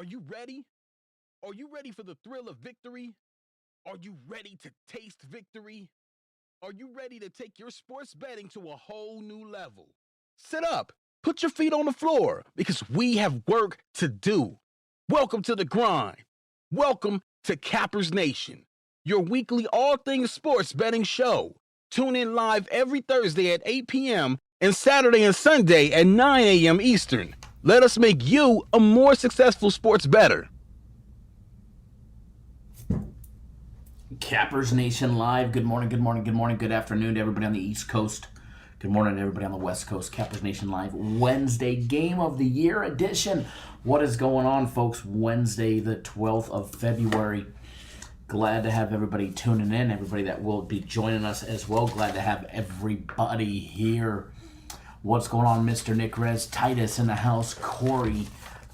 Are you ready? Are you ready for the thrill of victory? Are you ready to taste victory? Are you ready to take your sports betting to a whole new level? Sit up, put your feet on the floor, because we have work to do. Welcome to the grind. Welcome to Cappers Nation, your weekly all things sports betting show. Tune in live every Thursday at 8 p.m. and Saturday and Sunday at 9 a.m. Eastern. Let us make you a more successful sports bettor. Cappers Nation live. Good morning, good morning, good morning, good afternoon to everybody on the East Coast. Good morning to everybody on the West Coast. Cappers Nation live. Wednesday Game of the Year edition. What is going on, folks? Wednesday, the 12th of February. Glad to have everybody tuning in, everybody that will be joining us as well. Glad to have everybody here. What's going on, Mr. Nick Rez? Titus in the house. Corey.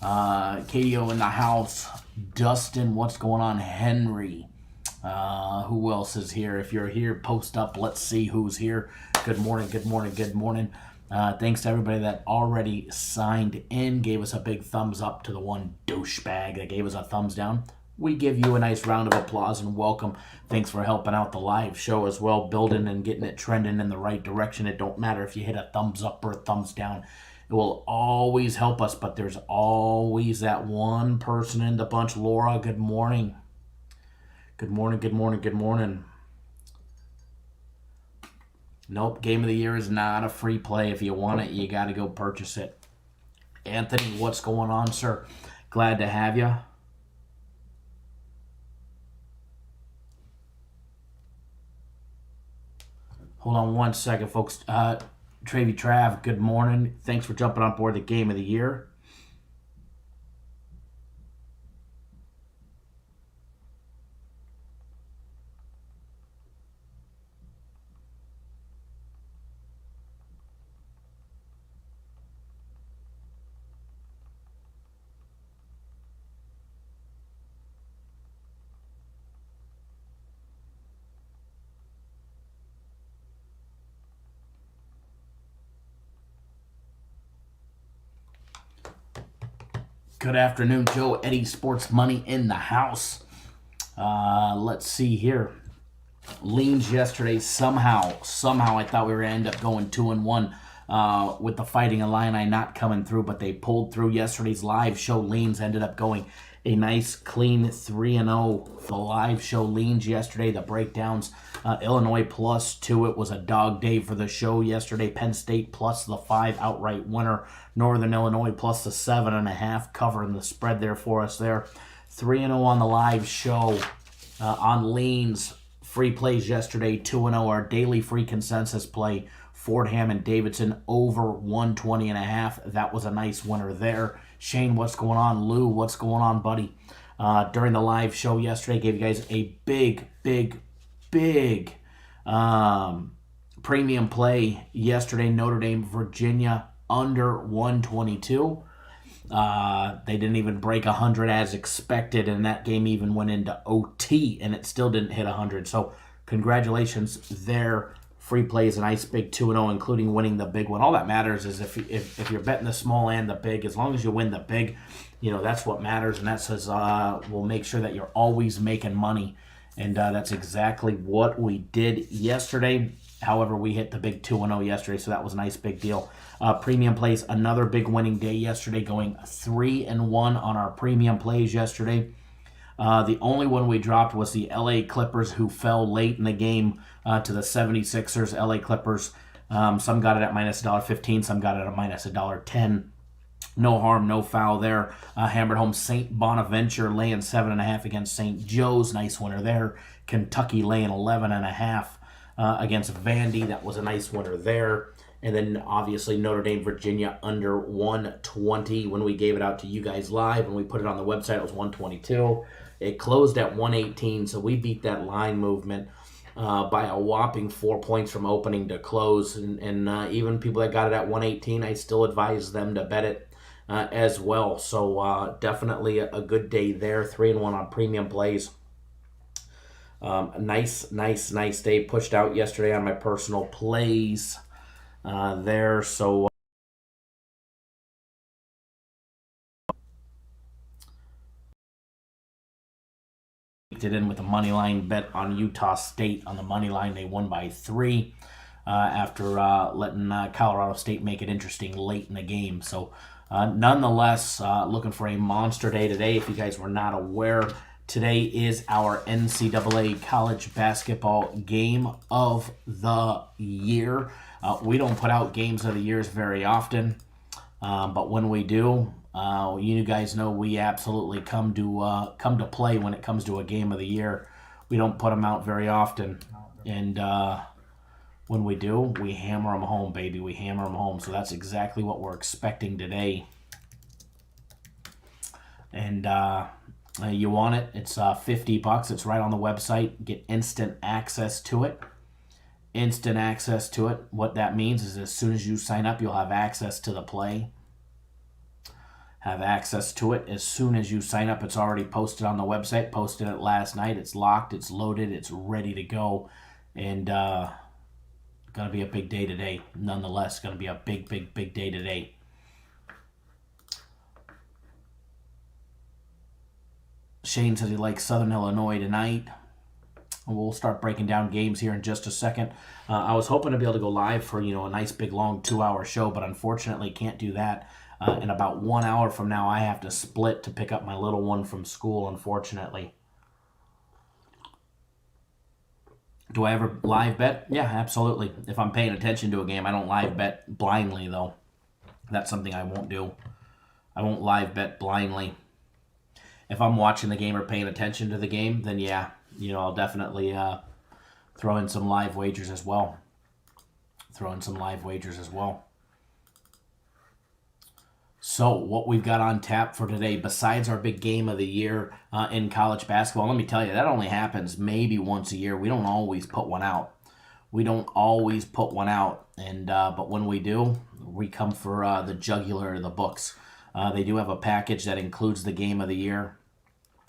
KDO in the house. Dustin, what's going on? Henry. Who else is here? If you're here, post up. Let's see who's here. Good morning, good morning, good morning. Thanks to everybody that already signed in, gave us a big thumbs up to the one douchebag that gave us a thumbs down. We give you a nice round of applause and welcome. Thanks for helping out the live show as well, building and getting it trending in the right direction. It don't matter if you hit a thumbs up or a thumbs down. It will always help us, but there's always that one person in the bunch. Laura, good morning. Good morning, good morning, good morning. Nope, Game of the Year is not a free play. If you want it, you got to go purchase it. Anthony, what's going on, sir? Glad to have you. Hold on one second, folks. Travy Trav, good morning. Thanks for jumping on board the Game of the Year. Good afternoon, Joe. Eddie Sports Money in the house. Let's see here. Leans yesterday. Somehow I thought we were going to end up going 2-1 with the Fighting Illini not coming through, but they pulled through. Yesterday's live show leans ended up going a nice clean 3-0. The live show leans yesterday, the breakdowns. Illinois +2. It was a dog day for the show yesterday. Penn State +5 outright winner. Northern Illinois +7.5, covering the spread there for us there. 3-0 on the live show. On leans, free plays yesterday, 2-0. Our daily free consensus play, Fordham and Davidson over 120.5. That was a nice winner there. Shane, what's going on? Lou, what's going on, buddy? During the live show yesterday, gave you guys a big premium play yesterday. Notre Dame, Virginia, under 122. They didn't even break 100 as expected, and that game even went into OT, and it still didn't hit 100. So congratulations there. Free plays, a nice big 2-0, including winning the big one. All that matters is if you're betting the small and the big, as long as you win the big, that's what matters, and that says we'll make sure that you're always making money. And that's exactly what we did yesterday. However, we hit the big 2-0 yesterday, so that was a nice big deal. Premium plays, another big winning day yesterday, going 3-1 on our premium plays yesterday. The only one we dropped was the LA Clippers, who fell late in the game to the 76ers. LA Clippers, some got it at -$1.15, some got it at -$1.10. No harm, no foul there. Hammered home St. Bonaventure laying 7.5 against St. Joe's. Nice winner there. Kentucky laying 11.5 against Vandy. That was a nice winner there. And then obviously Notre Dame, Virginia under 120 when we gave it out to you guys live. When we put it on the website, it was 122. It closed at 118, so we beat that line movement by a whopping 4 points from opening to close. And even people that got it at 118, I still advise them to bet it as well. So definitely a good day there. 3-1 on premium plays. Nice day. Pushed out yesterday on my personal plays there. So it in with a money line bet on Utah State on the money line. They won by 3 after letting Colorado State make it interesting late in the game. So nonetheless, looking for a monster day today. If you guys were not aware, today is our NCAA college basketball game of the year. We don't put out games of the years very often, but when we do, you guys know we absolutely come to play when it comes to a game of the year. We don't put them out very often, and when we do, we hammer them home, baby. We hammer them home. So that's exactly what we're expecting today. And you want it? It's $50. It's right on the website. Get instant access to it. Instant access to it. What that means is as soon as you sign up, you'll have access to the play. Have access to it as soon as you sign up. It's already posted on the website. Posted it last night. It's locked. It's loaded. It's ready to go. And going to be a big day today. Nonetheless, going to be a big day today. Shane says he likes Southern Illinois tonight. We'll start breaking down games here in just a second. I was hoping to be able to go live for a nice big long 2-hour show, but unfortunately can't do that. In about 1 hour from now, I have to split to pick up my little one from school, unfortunately. Do I ever live bet? Yeah, absolutely. If I'm paying attention to a game, I don't live bet blindly, though. That's something I won't do. I won't live bet blindly. If I'm watching the game or paying attention to the game, then yeah, I'll definitely throw in some live wagers as well. So what we've got on tap for today, besides our big game of the year in college basketball, let me tell you, that only happens maybe once a year. We don't always put one out. And but when we do, we come for the jugular of the books. They do have a package that includes the game of the year.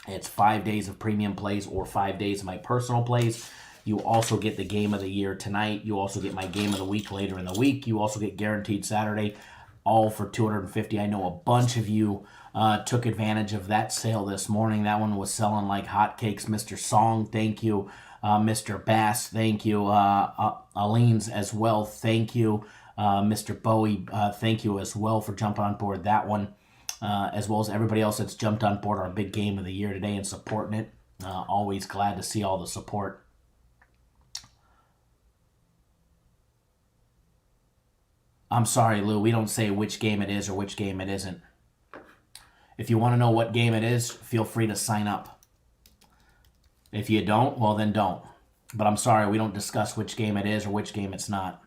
It's 5 days of premium plays or 5 days of my personal plays. You also get the game of the year tonight. You also get my game of the week later in the week. You also get guaranteed Saturday, all for $250. I know a bunch of you took advantage of that sale this morning. That one was selling like hotcakes. Mr. Song, thank you. Mr. Bass, thank you. Aleen's as well, thank you. Mr. Bowie, thank you as well for jumping on board that one, as well as everybody else that's jumped on board our big game of the year today and supporting it. Always glad to see all the support. I'm sorry, Lou, we don't say which game it is or which game it isn't. If you want to know what game it is, feel free to sign up. If you don't, well then don't. But I'm sorry, we don't discuss which game it is or which game it's not.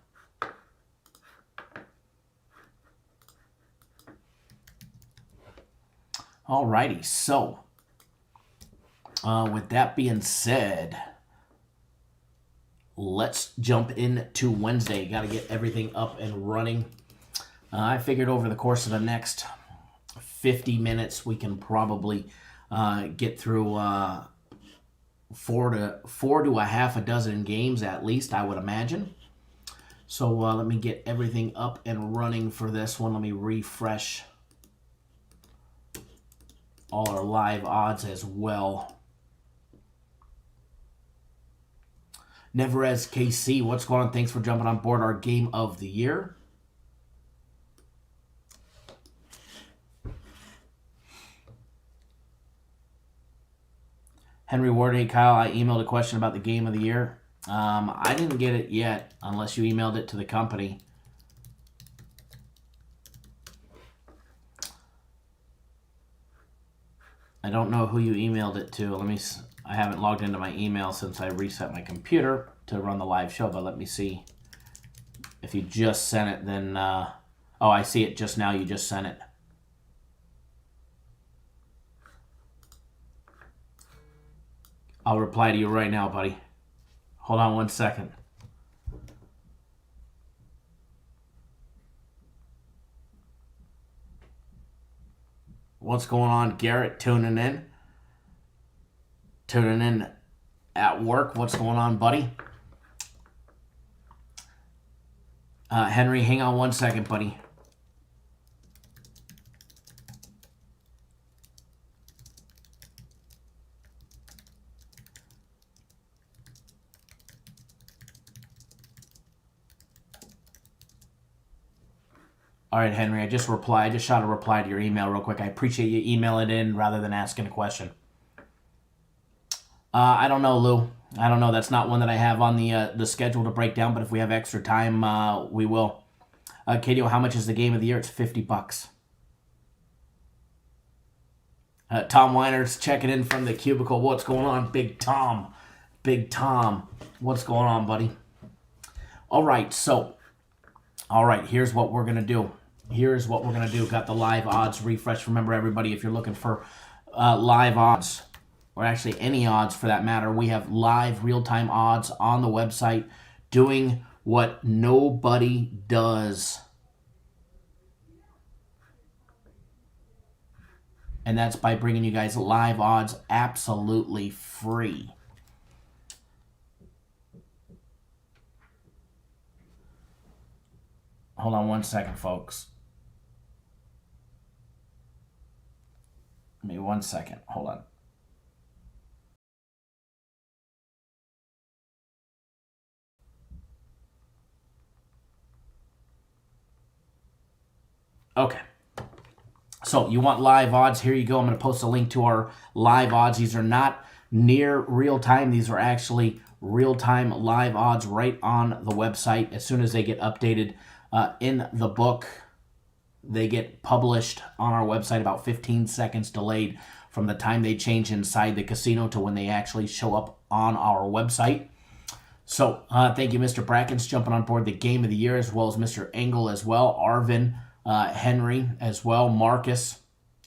Alrighty, so with that being said, let's jump into Wednesday. Got to get everything up and running. I figured over the course of the next 50 minutes, we can probably get through 4 to a half a dozen games at least, I would imagine. So let me get everything up and running for this one. Let me refresh all our live odds as well. Neverez KC, what's going on? Thanks for jumping on board our game of the year. Henry Ward, hey Kyle, I emailed a question about the game of the year. I didn't get it yet, unless you emailed it to the company. I don't know who you emailed it to. I haven't logged into my email since I reset my computer to run the live show, but let me see. If you just sent it, then... oh, I see it just now. You just sent it. I'll reply to you right now, buddy. Hold on 1 second. What's going on, Garrett? Tuning in. Tuning in at work. What's going on, buddy? Henry, hang on 1 second, buddy. All right, Henry, I just shot a reply to your email real quick. I appreciate you emailing in rather than asking a question. I don't know, Lou. I don't know. That's not one that I have on the schedule to break down, but if we have extra time, we will. Katie, how much is the game of the year? It's $50. Tom Weiner's checking in from the cubicle. What's going on, Big Tom? Big Tom. What's going on, buddy? All right, here's what we're going to do. Got the live odds refresh. Remember, everybody, if you're looking for live odds, or actually any odds for that matter, we have live real-time odds on the website doing what nobody does. And that's by bringing you guys live odds absolutely free. Hold on one second, folks. Give me 1 second. Hold on. Okay. So you want live odds? Here you go. I'm going to post a link to our live odds. These are not near real time. These are actually real-time live odds right on the website. As soon as they get updated in the book, they get published on our website, about 15 seconds delayed from the time they change inside the casino to when they actually show up on our website. So thank you, Mr. Brackens, jumping on board the game of the year, as well as Mr. Engel as well, Arvin, Henry as well, Marcus,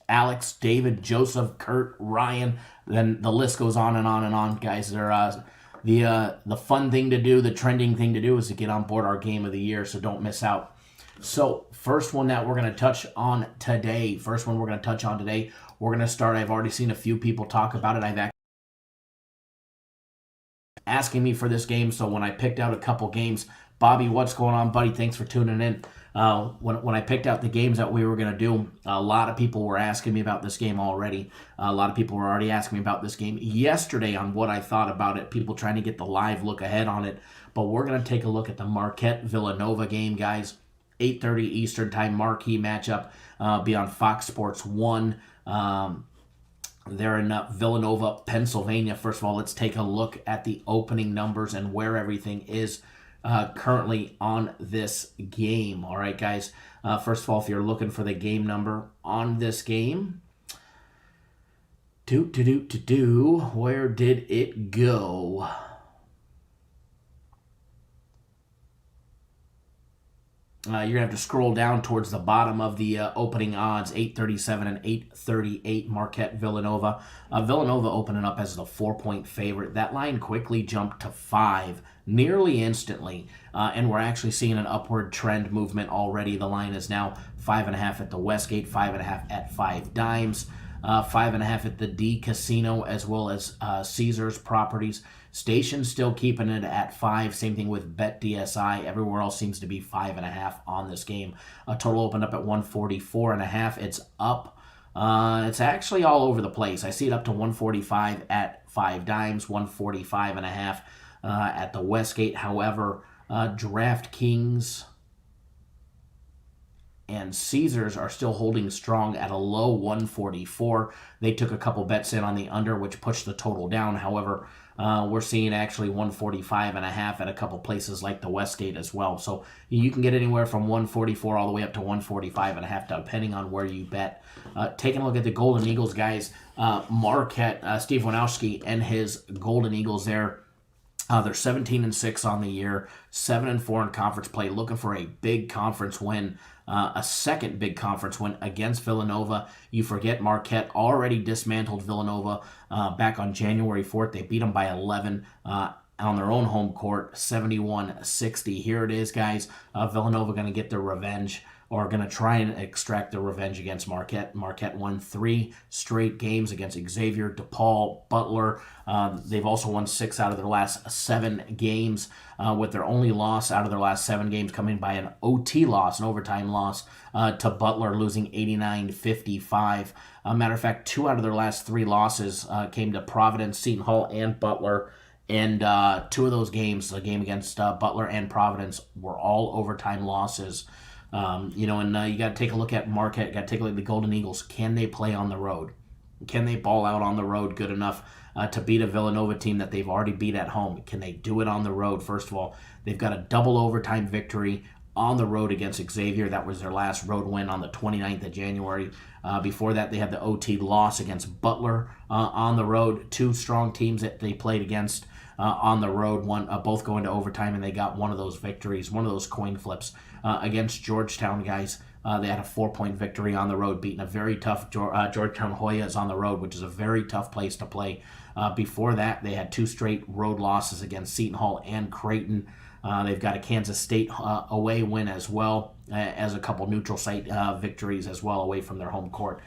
Alex, David, Joseph, Kurt, Ryan. Then the list goes on and on and on, guys. They're the fun thing to do, the trending thing to do is to get on board our game of the year, so don't miss out. So first one that we're going to touch on today, we're going to start. I've already seen a few people talk about it. I've actually asking me for this game, so when I picked out a couple games, Bobby, what's going on, buddy? Thanks for tuning in. When I picked out the games that we were going to do, a lot of people were asking me about this game already. A lot of people were already asking me about this game yesterday on what I thought about it, people trying to get the live look ahead on it. But we're going to take a look at the Marquette Villanova game, guys. 8:30 Eastern time marquee matchup. Be on Fox Sports 1. They're in Villanova, Pennsylvania. First of all, let's take a look at the opening numbers and where everything is currently on this game. All right, guys. First of all, if you're looking for the game number on this game, where did it go? You're going to have to scroll down towards the bottom of the opening odds, 837 and 838 Marquette Villanova. Villanova opening up as the 4-point favorite. That line quickly jumped to 5 nearly instantly, and we're actually seeing an upward trend movement already. The line is now 5.5 at the Westgate, 5.5 at 5 Dimes, 5.5 at the D Casino, as well as Caesars Properties. Station still keeping it at 5. Same thing with BetDSI. Everywhere else seems to be 5.5 on this game. Total opened up at 144.5. It's up. It's actually all over the place. I see it up to 145 at 5 Dimes, 145.5 at the Westgate. However, DraftKings and Caesars are still holding strong at a low 144. They took a couple bets in on the under, which pushed the total down. However, we're seeing actually 145.5 at a couple places like the Westgate as well. So you can get anywhere from 144 all the way up to 145.5, depending on where you bet. Taking a look at the Golden Eagles, guys. Marquette, Steve Wanowski and his Golden Eagles there. They're 17-6 on the year, 7-4 in conference play, looking for a big conference win, a second big conference win against Villanova. You forget Marquette already dismantled Villanova back on January 4th. They beat them by 11 on their own home court, 71-60. Here it is, guys. Villanova going to get their revenge, or going to try and extract their revenge against Marquette. Marquette won 3 straight games against Xavier, DePaul, Butler. They've also won 6 out of their last 7 games, with their only loss out of their last 7 games coming by an OT loss, an overtime loss to Butler, losing 89-55. Matter of fact, 2 out of their last 3 losses came to Providence, Seton Hall, and Butler. And 2 of those games, the game against Butler and Providence, were all overtime losses. And you got to take a look at Marquette. Got to take a look at the Golden Eagles. Can they play on the road? Can they ball out on the road good enough to beat a Villanova team that they've already beat at home? Can they do it on the road? First of all, they've got a double overtime victory on the road against Xavier. That was their last road win on the 29th of January. Before that, they had the OT loss against Butler on the road. Two strong teams that they played against on the road, both going to overtime, and they got one of those victories, one of those coin flips against Georgetown, guys. They had a 4-point victory on the road, beating a very tough Georgetown Hoyas on the road, which is a very tough place to play. Before that, they had 2 straight road losses against Seton Hall and Creighton. They've got a Kansas State away win as well as a couple neutral site victories as well away from their home court.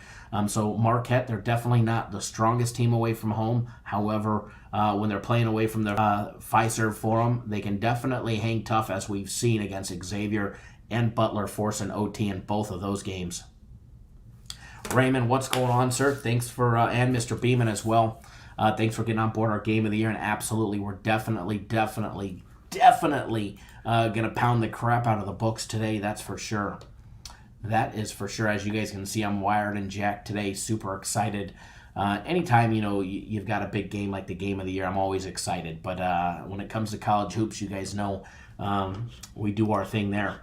So Marquette, they're definitely not the strongest team away from home. However, when they're playing away from their Fiserv Forum, they can definitely hang tough, as we've seen against Xavier and Butler, forcing OT in both of those games. Raymond, what's going on, sir? Thanks for, and Mr. Beeman as well. Thanks for getting on board our Game of the Year, and absolutely, we're definitely going to pound the crap out of the books today, that's for sure. That is for sure. As you guys can see, I'm wired and jacked today, super excited. Anytime, you've got a big game like the Game of the Year, I'm always excited. But when it comes to college hoops, you guys know we do our thing there.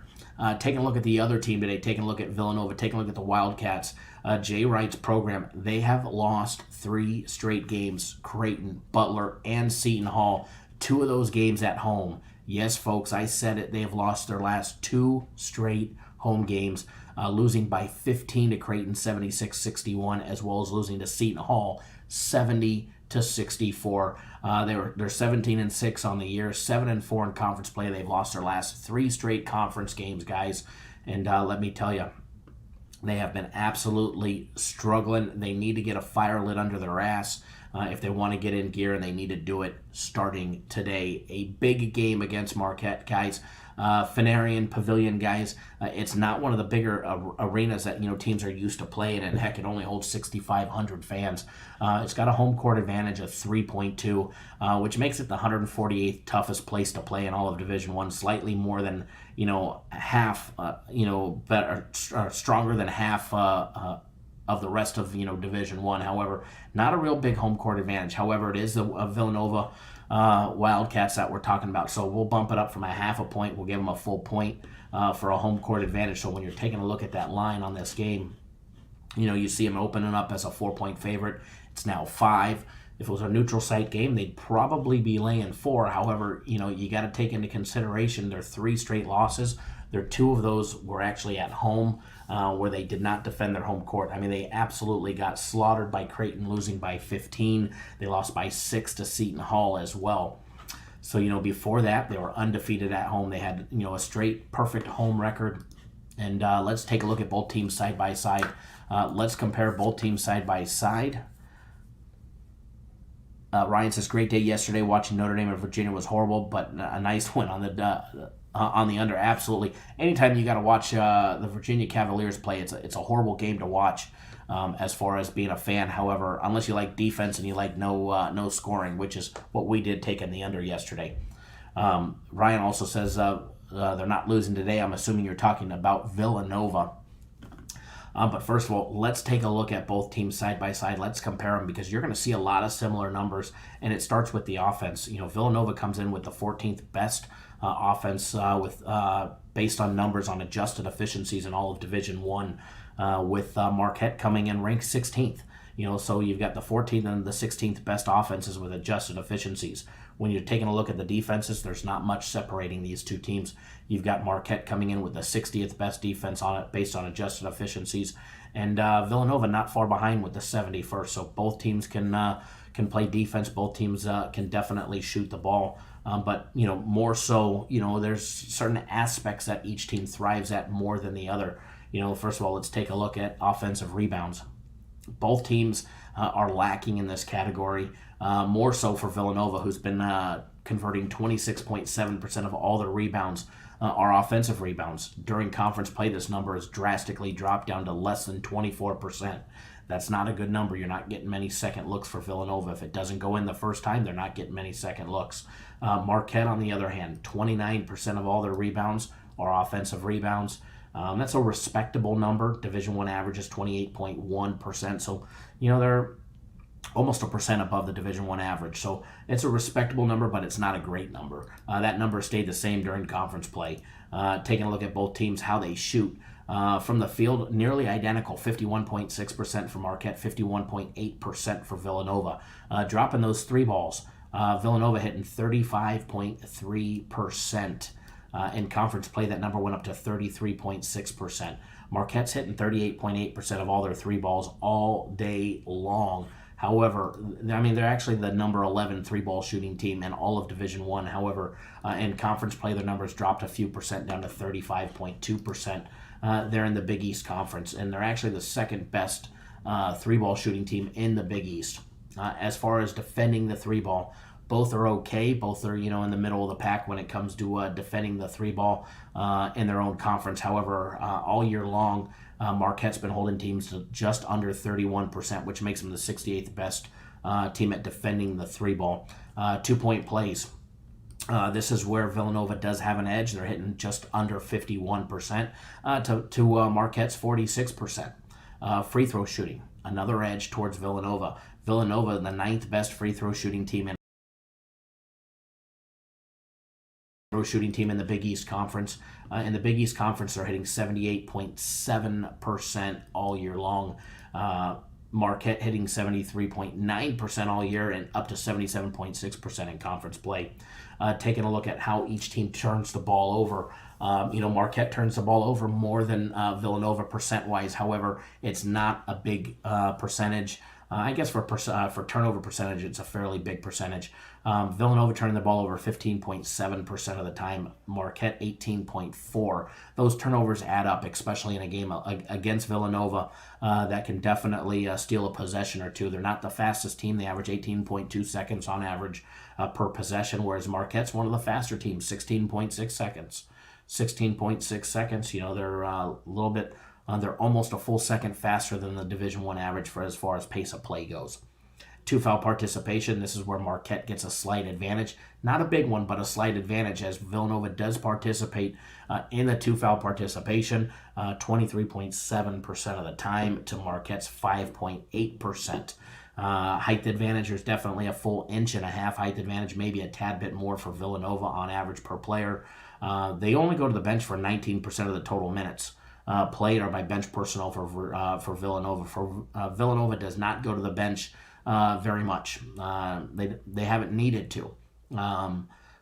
Taking a look at the other team today, taking a look at Villanova, taking a look at the Wildcats. Jay Wright's program, they have lost 3 straight games. Creighton, Butler, and Seton Hall. 2 of those games at home. Yes, folks, I said it. They have lost their last 2 straight home games, losing by 15 to Creighton, 76-61, as well as losing to Seton Hall, 70-64. They're 17-6 on the year, 7-4 in conference play. They've lost their last 3 straight conference games, guys. And let me tell you, they have been absolutely struggling. They need to get a fire lit under their ass if they want to get in gear, and they need to do it starting today. A big game against Marquette, guys. Fenarian Pavilion, guys. It's not one of the bigger arenas that teams are used to playing, and heck, it only holds 6,500 fans. It's got a home court advantage of 3.2, which makes it the 148th toughest place to play in all of Division I. Slightly more than half, better, stronger than half of the rest of Division I. However, not a real big home court advantage. However, it is the Villanova Wildcats that we're talking about. So we'll bump it up from a half a point. We'll give them a full point for a home court advantage. So when you're taking a look at that line on this game, you see them opening up as a 4-point favorite. It's now 5. If it was a neutral site game, they'd probably be laying 4. However, you got to take into consideration their 3 straight losses. Their 2 of those were actually at home, where they did not defend their home court. I mean, they absolutely got slaughtered by Creighton, losing by 15. They lost by 6 to Seton Hall as well. So, before that, they were undefeated at home. They had, a straight perfect home record. And let's take a look at both teams side by side. Let's compare both teams side by side. Ryan says, great day yesterday. Watching Notre Dame and Virginia was horrible, but a nice win on the under. Absolutely. Anytime you got to watch the Virginia Cavaliers play, it's a horrible game to watch as far as being a fan. However, unless you like defense and you like no scoring, which is what we did taking the under yesterday. Ryan also says they're not losing today. I'm assuming you're talking about Villanova. But first of all, let's take a look at both teams side by side. Let's compare them, because you're going to see a lot of similar numbers, and it starts with the offense. Villanova comes in with the 14th best offense based on numbers on adjusted efficiencies in all of Division I, with Marquette coming in ranked 16th. So you've got the 14th and the 16th best offenses with adjusted efficiencies. When you're taking a look at the defenses, there's not much separating these two teams. You've got Marquette coming in with the 60th best defense on it based on adjusted efficiencies, and Villanova not far behind with the 71st. So both teams can play defense. Both teams can definitely shoot the ball. But more so, there's certain aspects that each team thrives at more than the other. First of all, let's take a look at offensive rebounds. Both teams are lacking in this category, more so for Villanova, who's been converting 26.7% of all their rebounds are offensive rebounds. During conference play, this number has drastically dropped down to less than 24%. That's not a good number. You're not getting many second looks for Villanova. If it doesn't go in the first time, they're not getting many second looks. Marquette, on the other hand, 29% of all their rebounds are offensive rebounds. That's a respectable number. Division I average is 28.1%. So, they're almost a percent above the Division I average. So it's a respectable number, but it's not a great number. That number stayed the same during conference play. Taking a look at both teams, how they shoot. From the field, nearly identical, 51.6% for Marquette, 51.8% for Villanova. Dropping those three balls. Villanova hitting 35.3%. In conference play, that number went up to 33.6%. Marquette's hitting 38.8% of all their three balls all day long. However, they're actually the number 11 three-ball shooting team in all of Division I. However, in conference play, their numbers dropped a few percent down to 35.2%. They're in the Big East Conference, and they're actually the second best three-ball shooting team in the Big East. As far as defending the three-ball, both are okay. Both are, in the middle of the pack when it comes to defending the three-ball in their own conference. However, all year long, Marquette's been holding teams to just under 31%, which makes them the 68th best team at defending the three-ball. 2-point plays. This is where Villanova does have an edge. They're hitting just under 51% to Marquette's 46%. Free throw shooting, another edge towards Villanova. Villanova, the 9th best free throw shooting team in the Big East Conference. In the Big East Conference, they're hitting 78.7% all year long. Marquette hitting 73.9% all year and up to 77.6% in conference play. Taking a look at how each team turns the ball over. Marquette turns the ball over more than Villanova percent-wise. However, it's not a big percentage. I guess for turnover percentage, it's a fairly big percentage. Villanova turning the ball over 15.7% of the time. Marquette 18.4%. Those turnovers add up, especially in a game against Villanova that can definitely steal a possession or two. They're not the fastest team. They average 18.2 seconds on average per possession, whereas Marquette's one of the faster teams, 16.6 seconds. 16.6 seconds. They're a little bit. They're almost a full second faster than the Division I average for as far as pace of play goes. 2-foul participation. This is where Marquette gets a slight advantage. Not a big one, but a slight advantage as Villanova does participate in the 2-foul participation 23.7% of the time to Marquette's 5.8%. Height advantage, there's definitely a full inch and a half height advantage, maybe a tad bit more for Villanova on average per player. They only go to the bench for 19% of the total minutes played are by bench personnel for Villanova. Villanova does not go to the bench very much. They haven't needed to.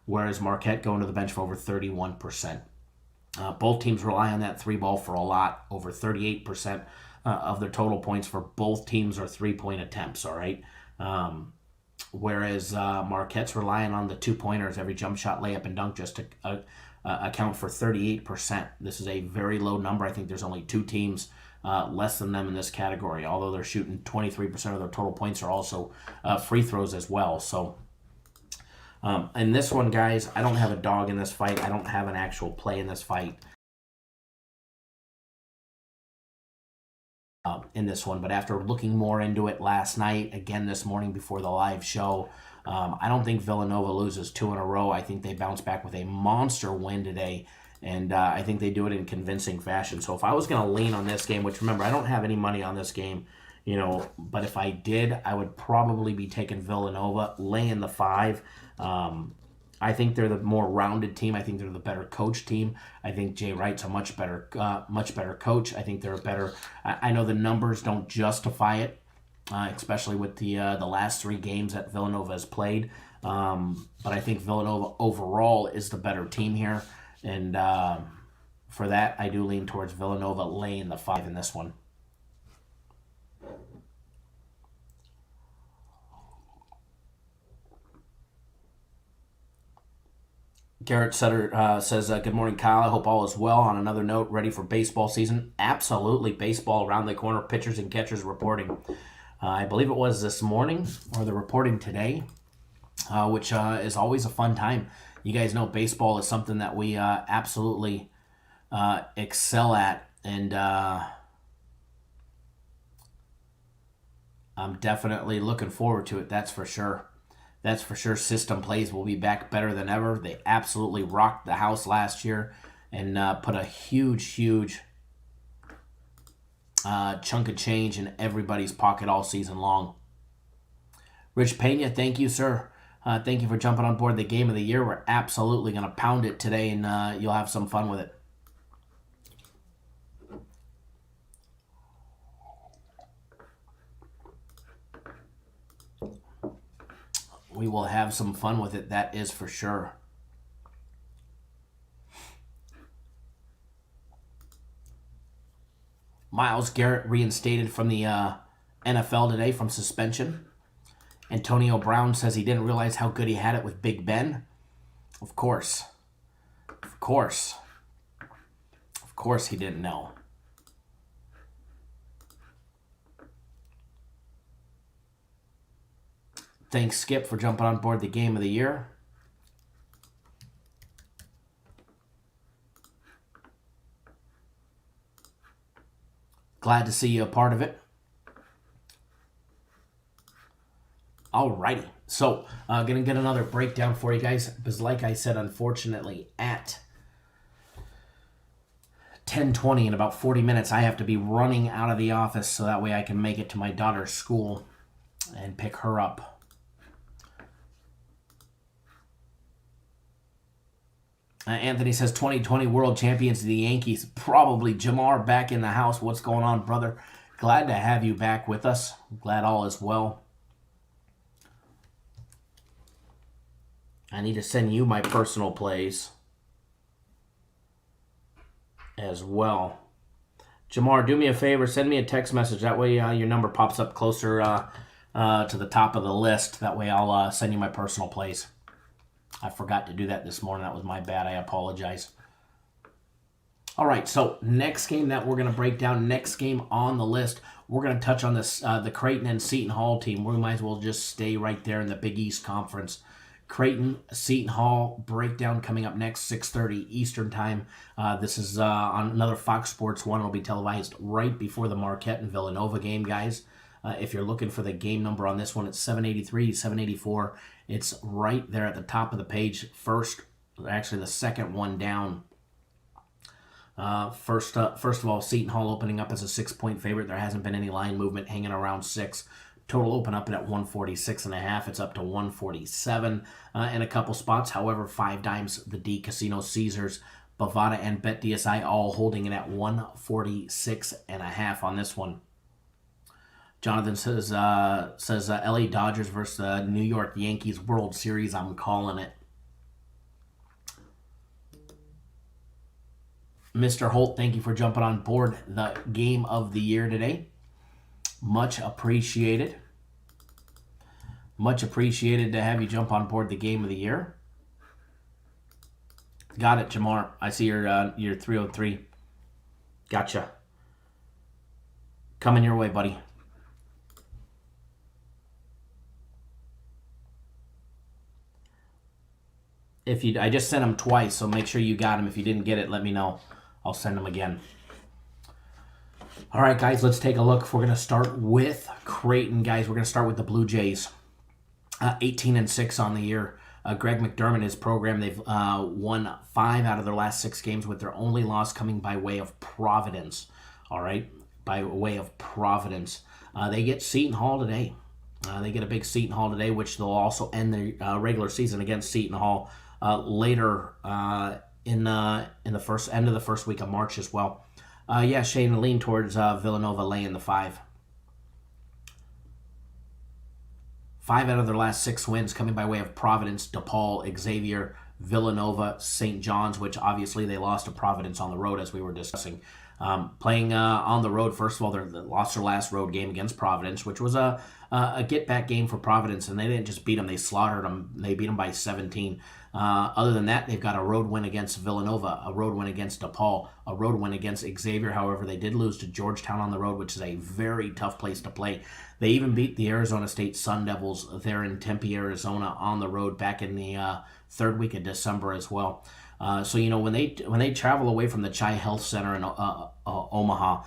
Whereas Marquette going to the bench for over 31%. Both teams rely on that three ball for a lot. Over 38% of their total points for both teams are three-point attempts, all right? Whereas Marquette's relying on the two-pointers, every jump shot, layup, and dunk just to account for 38%. This is a very low number. I think there's only two teams less than them in this category, although they're shooting 23% of their total points are also free throws as well. So in this one, guys, I don't have a dog in this fight. I don't have an actual play in this fight. In this one, but after looking more into it last night, again this morning before the live show, I don't think Villanova loses 2 in a row. I think they bounce back with a monster win today, and I think they do it in convincing fashion. So if I was going to lean on this game, which remember, I don't have any money on this game, but if I did, I would probably be taking Villanova, laying the 5. I think they're the more rounded team. I think they're the better coach team. I think Jay Wright's a much better coach. I think they're a better. I know the numbers don't justify it, especially with the last 3 games that Villanova has played. But I think Villanova overall is the better team here, and for that, I do lean towards Villanova laying the 5 in this one. Garrett Sutter says, good morning, Kyle. I hope all is well. On another note, ready for baseball season? Absolutely. Baseball around the corner. Pitchers and catchers reporting. I believe it was this morning, or the reporting today, which is always a fun time. You guys know baseball is something that we absolutely excel at, and I'm definitely looking forward to it, that's for sure. System plays will be back better than ever. They absolutely rocked the house last year. and put a huge chunk of change in everybody's pocket all season long. Rich Pena, thank you, sir. Thank you for jumping on board the game of the year. We're absolutely going to pound it today, and you'll have some fun with it. We will have some fun with it, that is for sure. Myles Garrett reinstated from the NFL today from suspension. Antonio Brown says he didn't realize how good he had it with Big Ben. Of course he didn't know. Thanks, Skip, for jumping on board the game of the year. Glad to see you a part of it. Alrighty, so going to get another breakdown for you guys, because like I said, unfortunately, at 10:20 in about 40 minutes, I have to be running out of the office so that way I can make it to my daughter's school and pick her up. Anthony says 2020 World Champions, the Yankees. Probably. Jamar back in the house. What's going on, brother? Glad to have you back with us. Glad all is well. I need to send you my personal plays as well. Jamar, do me a favor. Send me a text message. That way your number pops up closer to the top of the list. That way I'll send you my personal plays. I forgot to do that this morning. That was my bad. I apologize. All right, so next game that we're going to break down, next game on the list, we're going to touch on this the Creighton and Seton Hall team. We might as well just stay right there in the Big East Conference. Creighton, Seton Hall breakdown coming up next, 6:30 Eastern Time. This is on another Fox Sports 1. It'll be televised right before the Marquette and Villanova game, guys. If you're looking for the game number on this one, it's 783, 784. It's right there at the top of the page. Actually the second one down. First of all, Seton Hall opening up as a 6-point favorite. There hasn't been any line movement, hanging around 6. Total open up at 146.5. It's up to 147 in a couple spots. However, 5 dimes, the D Casino, Caesars, Bovada, and BetDSI all holding it at 146.5 on this one. Jonathan says LA Dodgers versus the New York Yankees World Series. I'm calling it. Mr. Holt, thank you for jumping on board the game of the year today. Much appreciated. Much appreciated to have you jump on board the game of the year. Got it, Jamar. I see your 303. Gotcha. Coming your way, buddy. I just sent them twice, so make sure you got them. If you didn't get it, let me know. I'll send them again. All right, guys, let's take a look. We're going to start with Creighton, guys. We're going to start with the Blue Jays. 18-6 on the year. Greg McDermott, his program, they've won 5 out of their last 6 games, with their only loss coming by way of Providence. All right, by way of Providence. They get Seton Hall today. They get a big Seton Hall today, which they'll also end the regular season against Seton Hall later in the end of the first week of March as well. Shane, lean towards Villanova laying the 5. 5 out of their last 6 wins coming by way of Providence, DePaul, Xavier, Villanova, St. John's, which obviously they lost to Providence on the road, as we were discussing. Playing on the road, first of all, they lost their last road game against Providence, which was a get-back game for Providence, and they didn't just beat them, they slaughtered them. They beat them by 17. Other than that, they've got a road win against Villanova, a road win against DePaul, a road win against Xavier. However, they did lose to Georgetown on the road, which is a very tough place to play. They even beat the Arizona State Sun Devils there in Tempe, Arizona on the road back in the third week of December as well. So, when they travel away from the Chi Health Center in Omaha,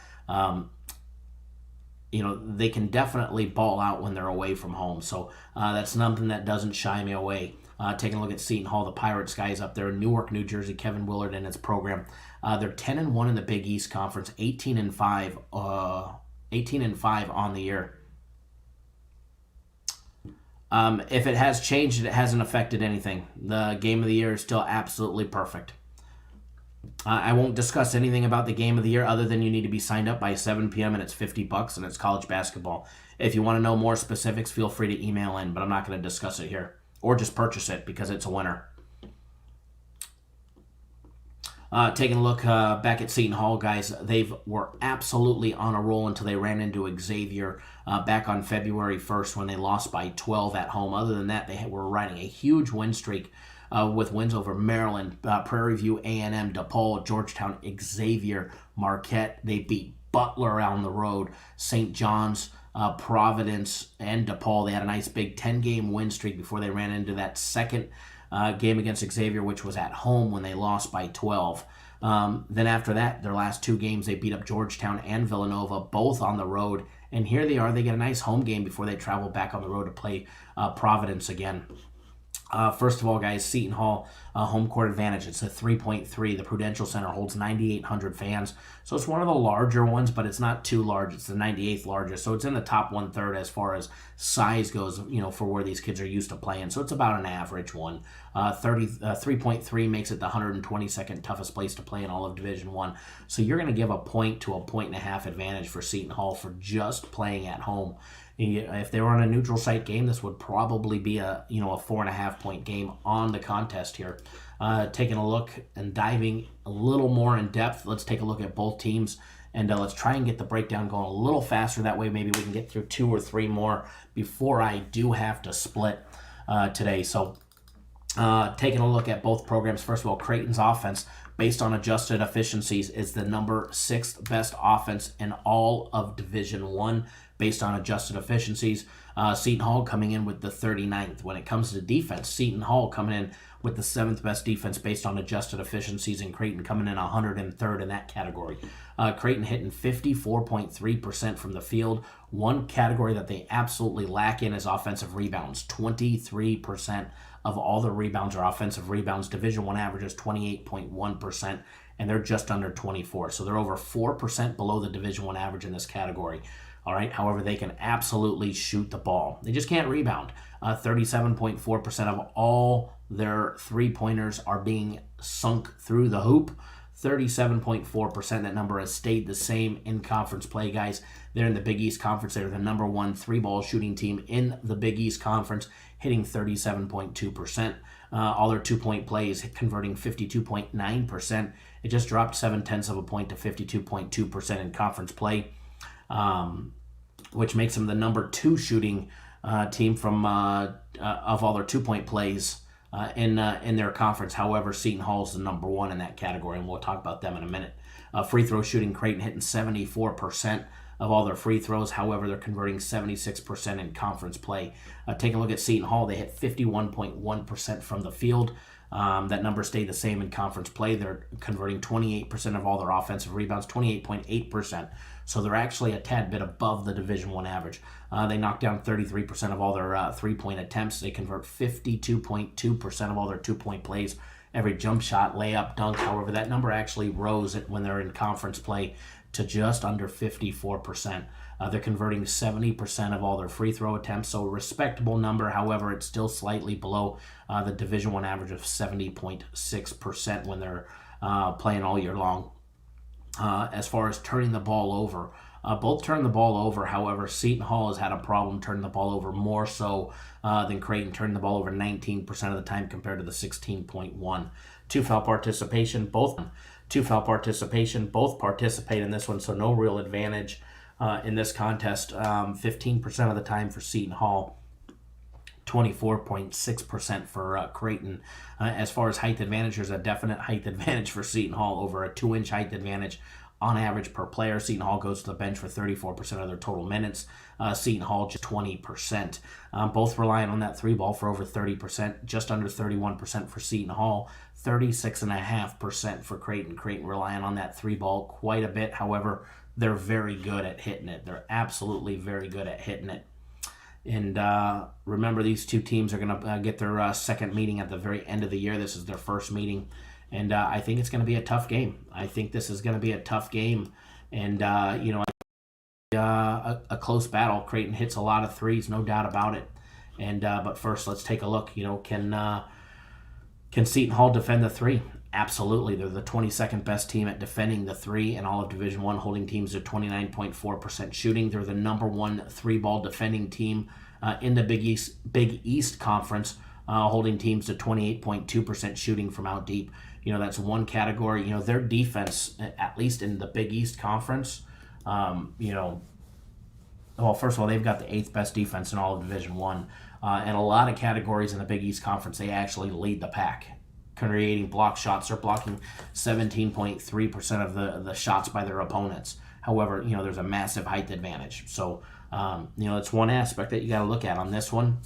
they can definitely ball out when they're away from home. So that's something that doesn't shy me away. Taking a look at Seton Hall, the Pirates guys up there in Newark, New Jersey, Kevin Willard and his program. They're 10-1 in the Big East Conference, 18-5 on the year. If it has changed, it hasn't affected anything. The game of the year is still absolutely perfect. I won't discuss anything about the game of the year other than you need to be signed up by 7 p.m. and it's $50 and it's college basketball. If you want to know more specifics, feel free to email in, but I'm not going to discuss it here. Or just purchase it because it's a winner. Taking a look back at Seton Hall, guys, they were absolutely on a roll until they ran into Xavier back on February 1st when they lost by 12 at home. Other than that, they were riding a huge win streak with wins over Maryland, Prairie View, A&M, DePaul, Georgetown, Xavier, Marquette. They beat Butler on the road, St. John's, Providence, and DePaul. They had a nice big 10-game win streak before they ran into that second game against Xavier, which was at home when they lost by 12. Then after that, their last 2 games, they beat up Georgetown and Villanova, both on the road. And here they are. They get a nice home game before they travel back on the road to play Providence again. First of all, guys, Seton Hall, home court advantage. It's a 3.3. The Prudential Center holds 9,800 fans. So it's one of the larger ones, but it's not too large. It's the 98th largest. So it's in the top 1/3 as far as size goes, for where these kids are used to playing. So it's about an average one. 3.3 makes it the 122nd toughest place to play in all of Division I. So you're going to give a point to a 1.5 advantage for Seton Hall for just playing at home. If they were on a neutral site game, this would probably be a 4.5 point game on the contest here. Taking a look and diving a little more in depth, let's take a look at both teams and let's try and get the breakdown going a little faster. That way maybe we can get through 2 or 3 more before I do have to split today. So taking a look at both programs, first of all, Creighton's offense, based on adjusted efficiencies, is the number 6th best offense in all of Division I. Based on adjusted efficiencies. Seton Hall coming in with the 39th. When it comes to defense, Seton Hall coming in with the 7th best defense based on adjusted efficiencies, and Creighton coming in 103rd in that category. Creighton hitting 54.3% from the field. One category that they absolutely lack in is offensive rebounds. 23% of all the rebounds are offensive rebounds. Division I average is 28.1%, and they're just under 24. So they're over 4% below the Division I average in this category. All right. However, they can absolutely shoot the ball. They just can't rebound. 37.4% of all their three-pointers are being sunk through the hoop. 37.4%. That number has stayed the same in conference play, guys. They're in the Big East Conference. They're the number 1 3-ball shooting team in the Big East Conference, hitting 37.2%. All their 2-point plays converting 52.9%. It just dropped 0.7 of a point to 52.2% in conference play. Which makes them the number 2 shooting team from of all their 2-point plays in their conference. However, Seton Hall is the number 1 in that category, and we'll talk about them in a minute. Free throw shooting, Creighton hitting 74% of all their free throws. However, they're converting 76% in conference play. Taking a look at Seton Hall, they hit 51.1% from the field. That number stayed the same in conference play. They're converting 28% of all their offensive rebounds, 28.8%. So they're actually a tad bit above the Division I average. They knock down 33% of all their three-point attempts. They convert 52.2% of all their 2-point plays. Every jump shot, layup, dunk. However, that number actually rose when they're in conference play to just under 54%. They're converting 70% of all their free throw attempts, so a respectable number. However, it's still slightly below the Division I average of 70.6% when they're playing all year long. As far as turning the ball over, both turn the ball over. However, Seton Hall has had a problem turning the ball over more so than Creighton, turning the ball over 19% of the time compared to the 16.1. Two-foul participation, both participate in this one, so no real advantage in this contest. 15% of the time for Seton Hall, 24.6% for Creighton. As far as height advantage, there's a definite height advantage for Seton Hall, over a 2-inch height advantage on average per player. Seton Hall goes to the bench for 34% of their total minutes. Seton Hall just 20%. Both relying on that 3-ball for over 30%, just under 31% for Seton Hall, 36.5% for Creighton. Creighton relying on that 3-ball quite a bit. However, they're very good at hitting it. They're absolutely very good at hitting it. And remember, these two teams are going to get their second meeting at the very end of the year. This is their first meeting. And I think it's going to be a tough game. I think this is going to be a tough game. And, a close battle. Creighton hits a lot of threes, no doubt about it. And but first, let's take a look. Can Seton Hall defend the three? Absolutely. They're the 22nd best team at defending the three in all of Division I, holding teams to 29.4% shooting. They're the number one three-ball defending team in the Big East Conference, holding teams to 28.2% shooting from out deep. That's one category. Their defense, at least in the Big East Conference, well, first of all, they've got the 8th best defense in all of Division I. And a lot of categories in the Big East Conference, they actually lead the pack. Creating block shots, they're blocking 17.3% of the shots by their opponents. However, there's a massive height advantage. So, it's one aspect that you got to look at on this one.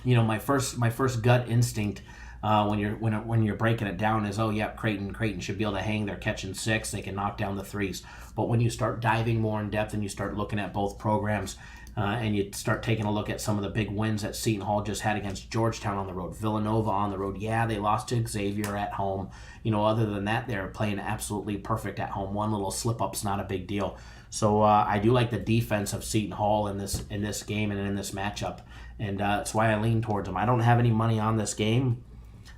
My first gut instinct when you're breaking it down is, oh yeah, Creighton should be able to hang. They're catching 6. They can knock down the threes. But when you start diving more in depth and you start looking at both programs, and you start taking a look at some of the big wins that Seton Hall just had against Georgetown on the road, Villanova on the road. Yeah, they lost to Xavier at home. Other than that, they're playing absolutely perfect at home. One little slip-up's not a big deal. So I do like the defense of Seton Hall in this game and in this matchup, and that's why I lean towards them. I don't have any money on this game,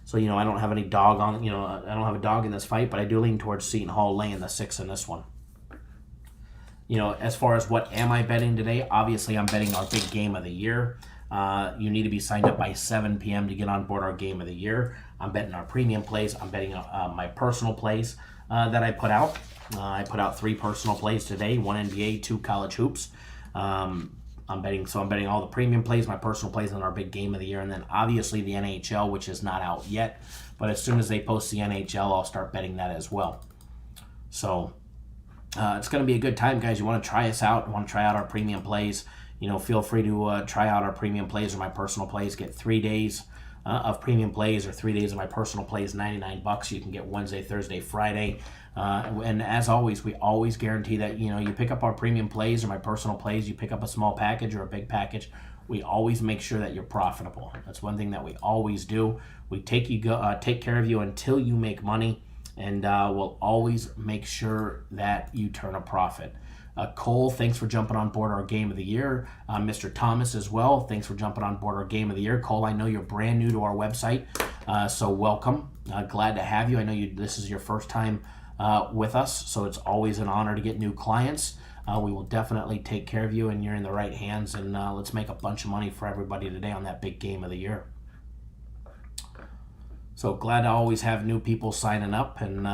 so I don't have any dog on. I don't have a dog in this fight, but I do lean towards Seton Hall laying the 6 in this one. As far as what am I betting today, obviously I'm betting our big game of the year. You need to be signed up by 7 p.m. to get on board our game of the year. I'm betting our premium plays. I'm betting my personal plays that I put out. I put out 3 personal plays today, 1 NBA, 2 college hoops. I'm betting all the premium plays, my personal plays on our big game of the year, and then obviously the NHL, which is not out yet. But as soon as they post the NHL, I'll start betting that as well. So it's going to be a good time, guys. You want to try us out. You want to try out our premium plays. Feel free to try out our premium plays or my personal plays. Get 3 days of premium plays or 3 days of my personal plays, $99. You can get Wednesday, Thursday, Friday. And as always, we always guarantee that, you pick up our premium plays or my personal plays, you pick up a small package or a big package, we always make sure that you're profitable. That's one thing that we always do. We take care of you until you make money. And we'll always make sure that you turn a profit. Cole, thanks for jumping on board our Game of the Year. Mr. Thomas as well, thanks for jumping on board our Game of the Year. Cole, I know you're brand new to our website, so welcome. Glad to have you. I know this is your first time with us, so it's always an honor to get new clients. We will definitely take care of you, and you're in the right hands, and let's make a bunch of money for everybody today on that big Game of the Year. So glad to always have new people signing up. And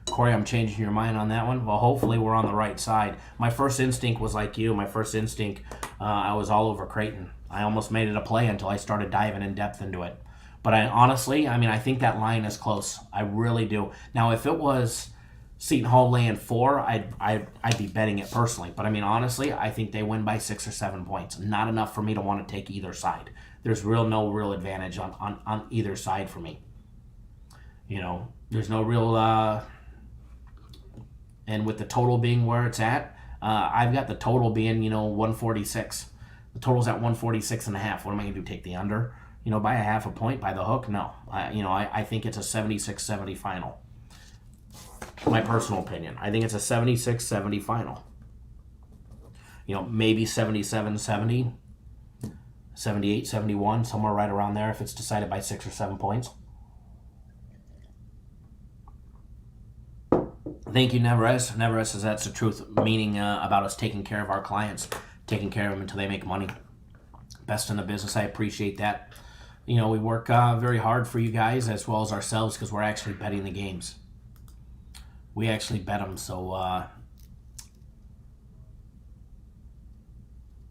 Corey, I'm changing your mind on that one. Well, hopefully we're on the right side. My first instinct was like you. I was all over Creighton. I almost made it a play until I started diving in depth into it. But I think that line is close. I really do. Now, if it was Seton Hall laying 4, I'd be betting it personally. But honestly, I think they win by 6 or 7 points. Not enough for me to want to take either side. There's no real advantage on either side for me. There's no real, and with the total being where it's at, I've got the total being, 146. The total's at 146.5. What am I going to do, take the under? By a half a point, by the hook? No. I think it's a 76-70 final. My personal opinion. I think it's a 76-70 final. Maybe 77-70. 78-71, somewhere right around there if it's decided by 6 or 7 points. Thank you, Neverez. Neverez says that's the truth, meaning about us taking care of our clients, taking care of them until they make money. Best in the business. I appreciate that. We work very hard for you guys as well as ourselves because we're actually betting the games. We actually bet them, so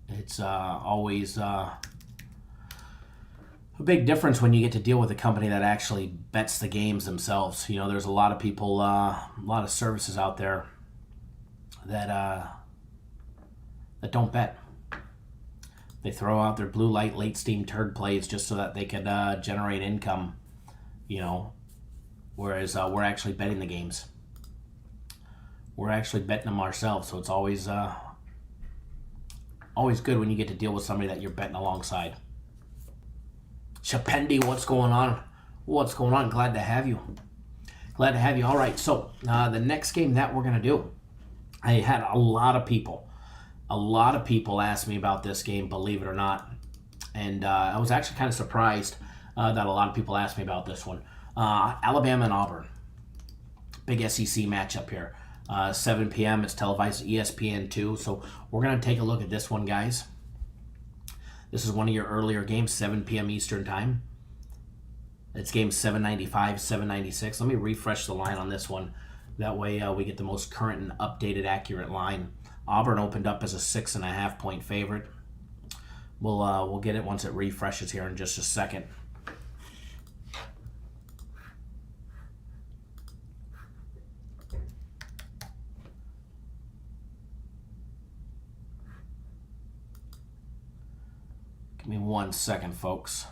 it's always a big difference when you get to deal with a company that actually bets the games themselves. There's a lot of people, a lot of services out there that don't bet. They throw out their blue light, late steam turd plays just so that they could generate income, whereas we're actually betting the games. We're actually betting them ourselves, so it's always Always good when you get to deal with somebody that you're betting alongside. Shapendi, what's going on? What's going on? Glad to have you. Glad to have you. All right, so the next game that we're going to do, I had a lot of people ask me about this game, believe it or not. And I was actually kind of surprised that a lot of people asked me about this one. Alabama and Auburn. Big SEC matchup here. 7 p.m. It's televised at ESPN2. So we're going to take a look at this one, guys. This is one of your earlier games, 7 p.m. Eastern Time. It's game 795, 796. Let me refresh the line on this one. That way we get the most current and updated, accurate line. Auburn opened up as a 6.5-point favorite. We'll get it once it refreshes here in just a second. Give me 1 second, folks.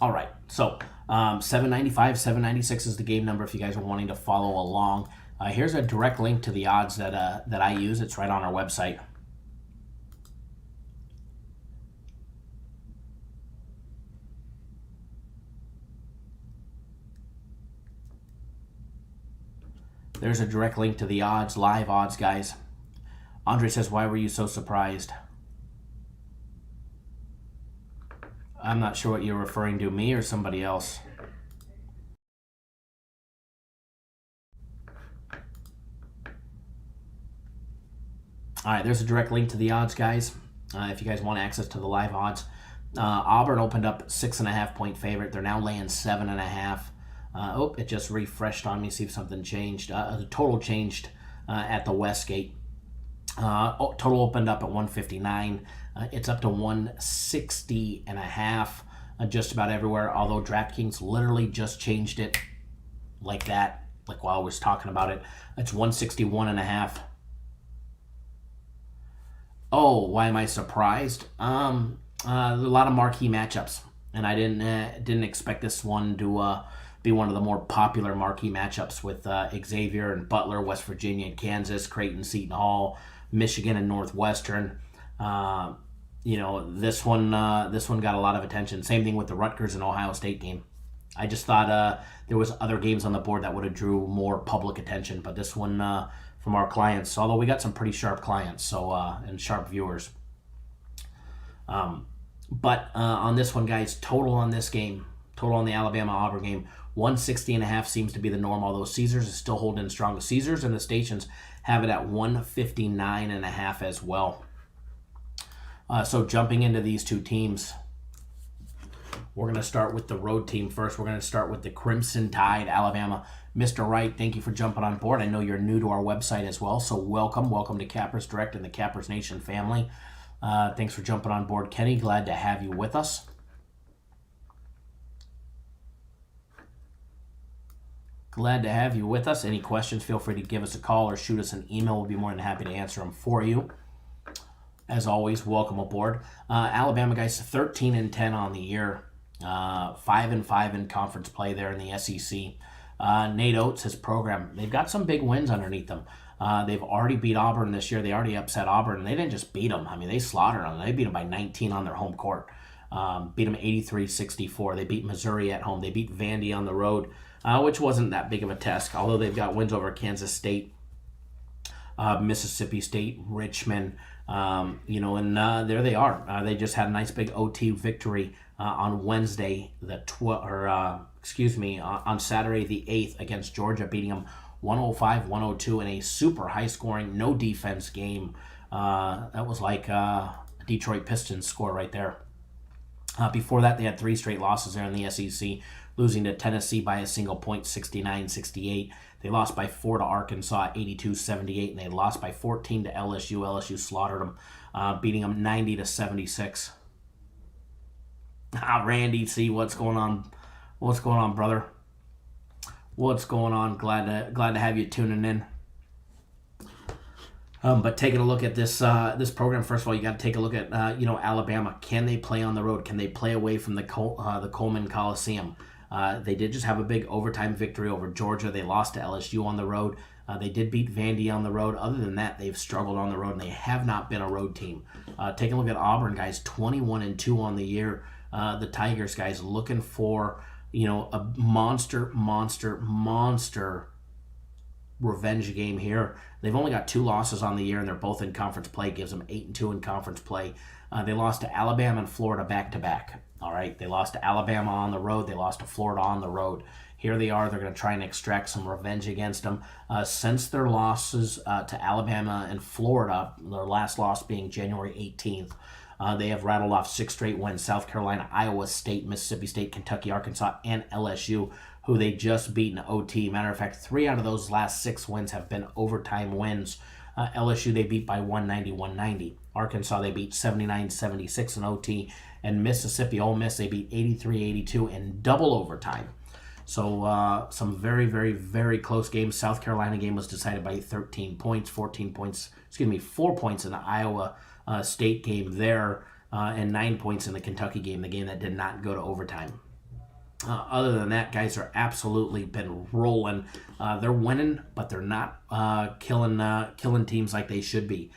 All right, so 795, 796 is the game number if you guys are wanting to follow along. Here's a direct link to the odds that I use. It's right on our website. There's a direct link to the odds, live odds, guys. Andre says, why were you so surprised? I'm not sure what you're referring to, me or somebody else. All right, there's a direct link to the odds, guys. If you guys want access to the live odds. Auburn opened up 6.5-point favorite. They're now laying 7.5. It just refreshed on me. See if something changed. The total changed at the Westgate. Total opened up at 159. It's up to 160.5 just about everywhere. Although DraftKings literally just changed it like that, like while I was talking about it. It's 161.5. Oh, why am I surprised? A lot of marquee matchups, and I didn't expect this one to be one of the more popular marquee matchups with Xavier and Butler, West Virginia and Kansas, Creighton, Seton Hall, Michigan and Northwestern. This one got a lot of attention. Same thing with the Rutgers and Ohio State game. I just thought there was other games on the board that would have drew more public attention, but this one from our clients, although we got some pretty sharp clients, and sharp viewers. But on this one, guys, total on this game, total on the Alabama-Auburn game, 160.5 seems to be the norm, although Caesars is still holding strong. The Caesars and the stations have it at 159.5 as well. So jumping into these two teams, we're going to start with the road team first. We're going to start with the Crimson Tide, Alabama. Mr. Wright, thank you for jumping on board. I know you're new to our website as well, so welcome. Welcome to Cappers Direct and the Cappers Nation family. Thanks for jumping on board, Kenny. Glad to have you with us. Glad to have you with us. Any questions, feel free to give us a call or shoot us an email. We'll be more than happy to answer them for you. As always, welcome aboard. Alabama, guys, 13-10 on the year. 5-5 in conference play there in the SEC. Nate Oates, his program, they've got some big wins underneath them. They've already beat Auburn this year. They already upset Auburn, and they didn't just beat them. I mean, they slaughtered them. They beat them by 19 on their home court. Beat them 83-64. They beat Missouri at home. They beat Vandy on the road, which wasn't that big of a test, although they've got wins over Kansas State, Mississippi State, Richmond, and there they are. They just had a nice big OT victory on Wednesday, on Saturday the 8th against Georgia, beating them 105-102 in a super high-scoring, no-defense game. That was like a Detroit Pistons score right there. Before that, they had 3 straight losses there in the SEC, losing to Tennessee by a single point, 69-68. They lost by 4 to Arkansas, 82-78, and they lost by 14 to LSU. LSU slaughtered them, beating them 90-76. Randy, see what's going on? What's going on, brother? What's going on? Glad to have you tuning in. But taking a look at this program, first of all, you got to take a look at Alabama. Can they play on the road? Can they play away from the Coleman Coliseum? They did just have a big overtime victory over Georgia. They lost to LSU on the road. They did beat Vandy on the road. Other than that, they've struggled on the road, and they have not been a road team. Take a look at Auburn, guys, 21-2 on the year. The Tigers, guys, looking for a monster revenge game here. They've only got 2 losses on the year, and they're both in conference play. Gives them 8-2 in conference play. They lost to Alabama and Florida back-to-back. All right, they lost to Alabama on the road. They lost to Florida on the road. Here they are. They're going to try and extract some revenge against them. Since their losses to Alabama and Florida, their last loss being January 18th, they have rattled off 6 straight wins. South Carolina, Iowa State, Mississippi State, Kentucky, Arkansas, and LSU, who they just beat in OT. Matter of fact, 3 out of those last 6 wins have been overtime wins. LSU, they beat by 190-190. Arkansas, they beat 79-76 in OT. And Mississippi, Ole Miss, they beat 83-82 in double overtime. So some very, very, very close games. South Carolina game was decided by 13 points, 4 points in the Iowa State game there, and 9 points in the Kentucky game, the game that did not go to overtime. Other than that, guys are absolutely been rolling. They're winning, but they're not killing teams like they should be.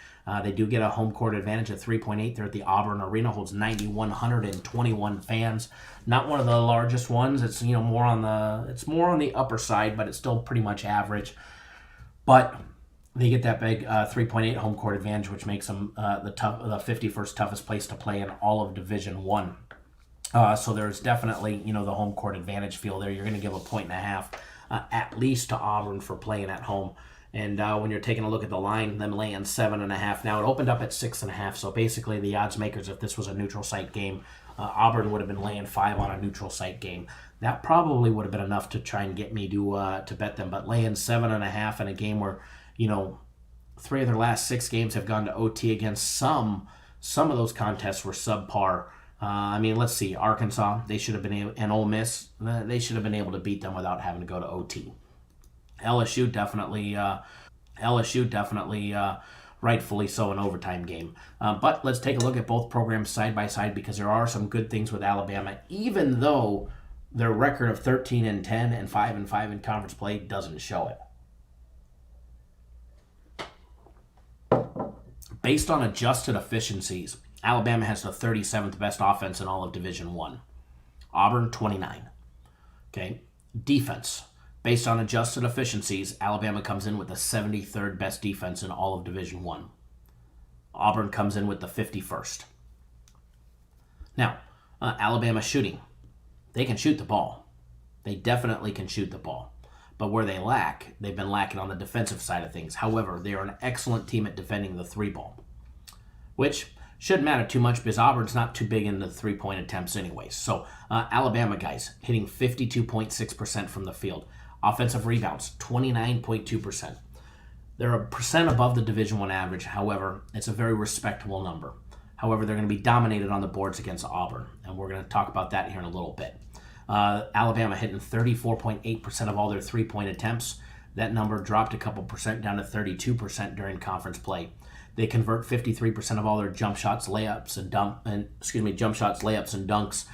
They do get a home court advantage of 3.8. They're at the Auburn Arena, holds 9,121 fans. Not one of the largest ones. It's more on the upper side, but it's still pretty much average. But they get that big 3.8 home court advantage, which makes them the 51st toughest place to play in all of Division I. So there's definitely the home court advantage feel there. You're going to give a 1.5 at least to Auburn for playing at home. And when you're taking a look at the line, them laying 7.5. Now it opened up at 6.5. So basically, the odds makers, if this was a neutral site game, Auburn would have been laying 5 on a neutral site game. That probably would have been enough to try and get me to bet them. But laying 7.5 in a game where 3 of their last 6 games have gone to OT against some of those contests were subpar. Let's see. Arkansas, they should have been able, and Ole Miss, they should have been able to beat them without having to go to OT. LSU definitely, rightfully so, an overtime game. But let's take a look at both programs side by side, because there are some good things with Alabama, even though their record of 13-10 and 5-5 in conference play doesn't show it. Based on adjusted efficiencies, Alabama has the 37th best offense in all of Division I. Auburn, 29. Okay, defense. Based on adjusted efficiencies, Alabama comes in with the 73rd best defense in all of Division I. Auburn comes in with the 51st. Now, Alabama shooting. They can shoot the ball. They definitely can shoot the ball. But where they've been lacking on the defensive side of things. However, they are an excellent team at defending the 3-ball, which shouldn't matter too much because Auburn's not too big in the 3-point attempts anyways. So, Alabama guys hitting 52.6% from the field. Offensive rebounds, 29.2%. They're a percent above the Division I average. However, it's a very respectable number. However, they're going to be dominated on the boards against Auburn, and we're going to talk about that here in a little bit. Alabama hitting 34.8% of all their 3-point attempts. That number dropped a couple percent down to 32% during conference play. They convert 53% of all their jump shots, layups, and dunks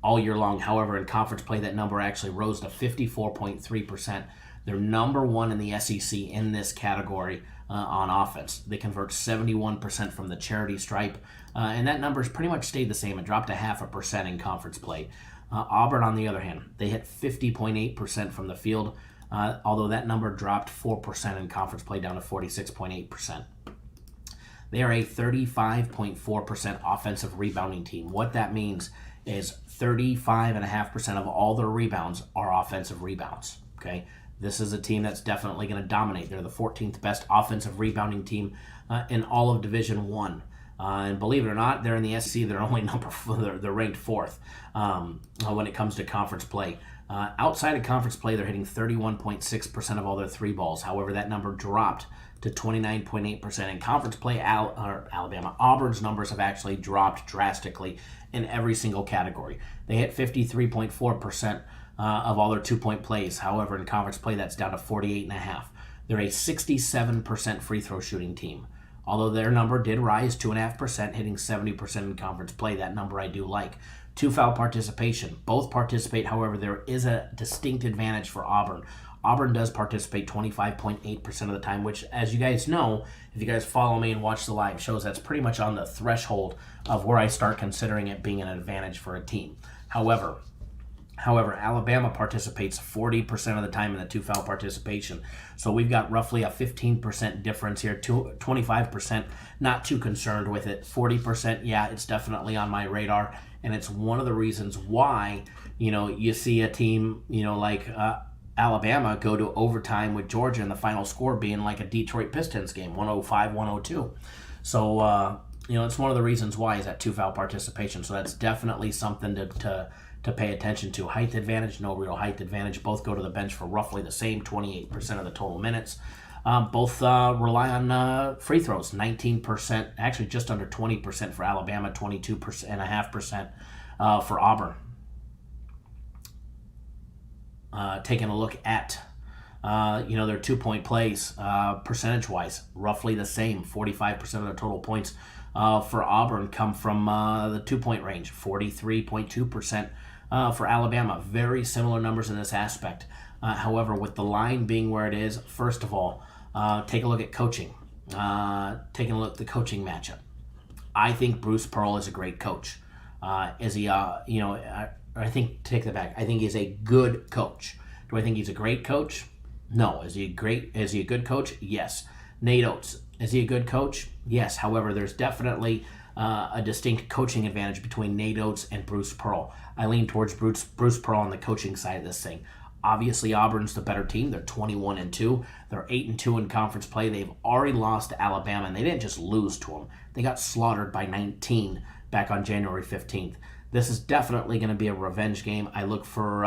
all year long. However, in conference play, that number actually rose to 54.3%. They're number 1 in the SEC in this category on offense. They convert 71% from the charity stripe, and that number's pretty much stayed the same. It dropped 0.5% in conference play. Auburn, on the other hand, they hit 50.8% from the field, although that number dropped 4% in conference play down to 46.8%. They are a 35.4% offensive rebounding team. What that means is 35.5% of all their rebounds are offensive rebounds. Okay, this is a team that's definitely going to dominate. They're the 14th best offensive rebounding team in all of Division I. And believe it or not, they're in the SEC. They're only they're ranked 4th when it comes to conference play. Outside of conference play, they're hitting 31.6% of all their 3-balls. However, that number dropped to 29.8%. In conference play, Alabama, Auburn's numbers have actually dropped drastically in every single category. They hit 53.4% of all their 2-point plays. However, in conference play, that's down to 48.5%. They're a 67% free throw shooting team. Although their number did rise 2.5%, hitting 70% in conference play. That number I do like. 2 foul participation. Both participate, however, there is a distinct advantage for Auburn. Auburn does participate 25.8% of the time, which, as you guys know, if you guys follow me and watch the live shows, that's pretty much on the threshold of where I start considering it being an advantage for a team. However, Alabama participates 40% of the time in the 2 foul participation. So we've got roughly a 15% difference here, 25%, not too concerned with it. 40%, yeah, it's definitely on my radar. And it's one of the reasons why, you see a team, like Alabama go to overtime with Georgia and the final score being like a Detroit Pistons game, 105-102. So, it's one of the reasons why is that 2 foul participation. So that's definitely something to pay attention to. Height advantage, no real height advantage. Both go to the bench for roughly the same, 28% of the total minutes. Both rely on free throws, 19%, actually just under 20% for Alabama, 22.5% for Auburn. Taking a look at their 2-point plays, percentage-wise, roughly the same. 45% of their total points for Auburn come from the 2-point range, 43.2% for Alabama. Very similar numbers in this aspect. However, with the line being where it is, first of all, take a look at coaching. Taking a look at the coaching matchup. I think Bruce Pearl is a great coach. Is he, I think, take that back. I think he's a good coach. Do I think he's a great coach? No. Is he a good coach? Yes. Nate Oates, is he a good coach? Yes. However, there's definitely a distinct coaching advantage between Nate Oates and Bruce Pearl. I lean towards Bruce Pearl on the coaching side of this thing. Obviously, Auburn's the better team. They're 21-2. They're 8-2 in conference play. They've already lost to Alabama, and they didn't just lose to them. They got slaughtered by 19 back on January 15th. This is definitely going to be a revenge game. I look for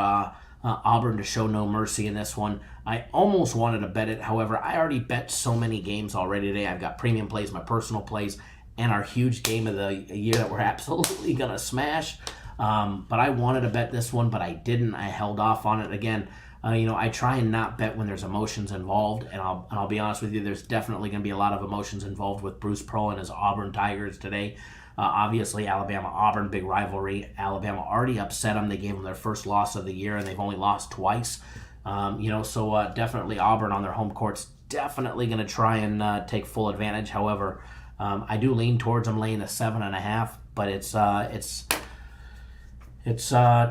Auburn to show no mercy in this one. I almost wanted to bet it. However, I already bet so many games already today. I've got premium plays, my personal plays, and our huge game of the year that we're absolutely going to smash. But I wanted to bet this one, but I didn't. I held off on it. Again, I try and not bet when there's emotions involved, and I'll be honest with you, there's definitely going to be a lot of emotions involved with Bruce Pearl and his Auburn Tigers today. Obviously, Alabama-Auburn, big rivalry. Alabama already upset them. They gave them their first loss of the year, and they've only lost twice. So definitely Auburn on their home court's definitely going to try and take full advantage. However, I do lean towards them laying a 7.5, but it's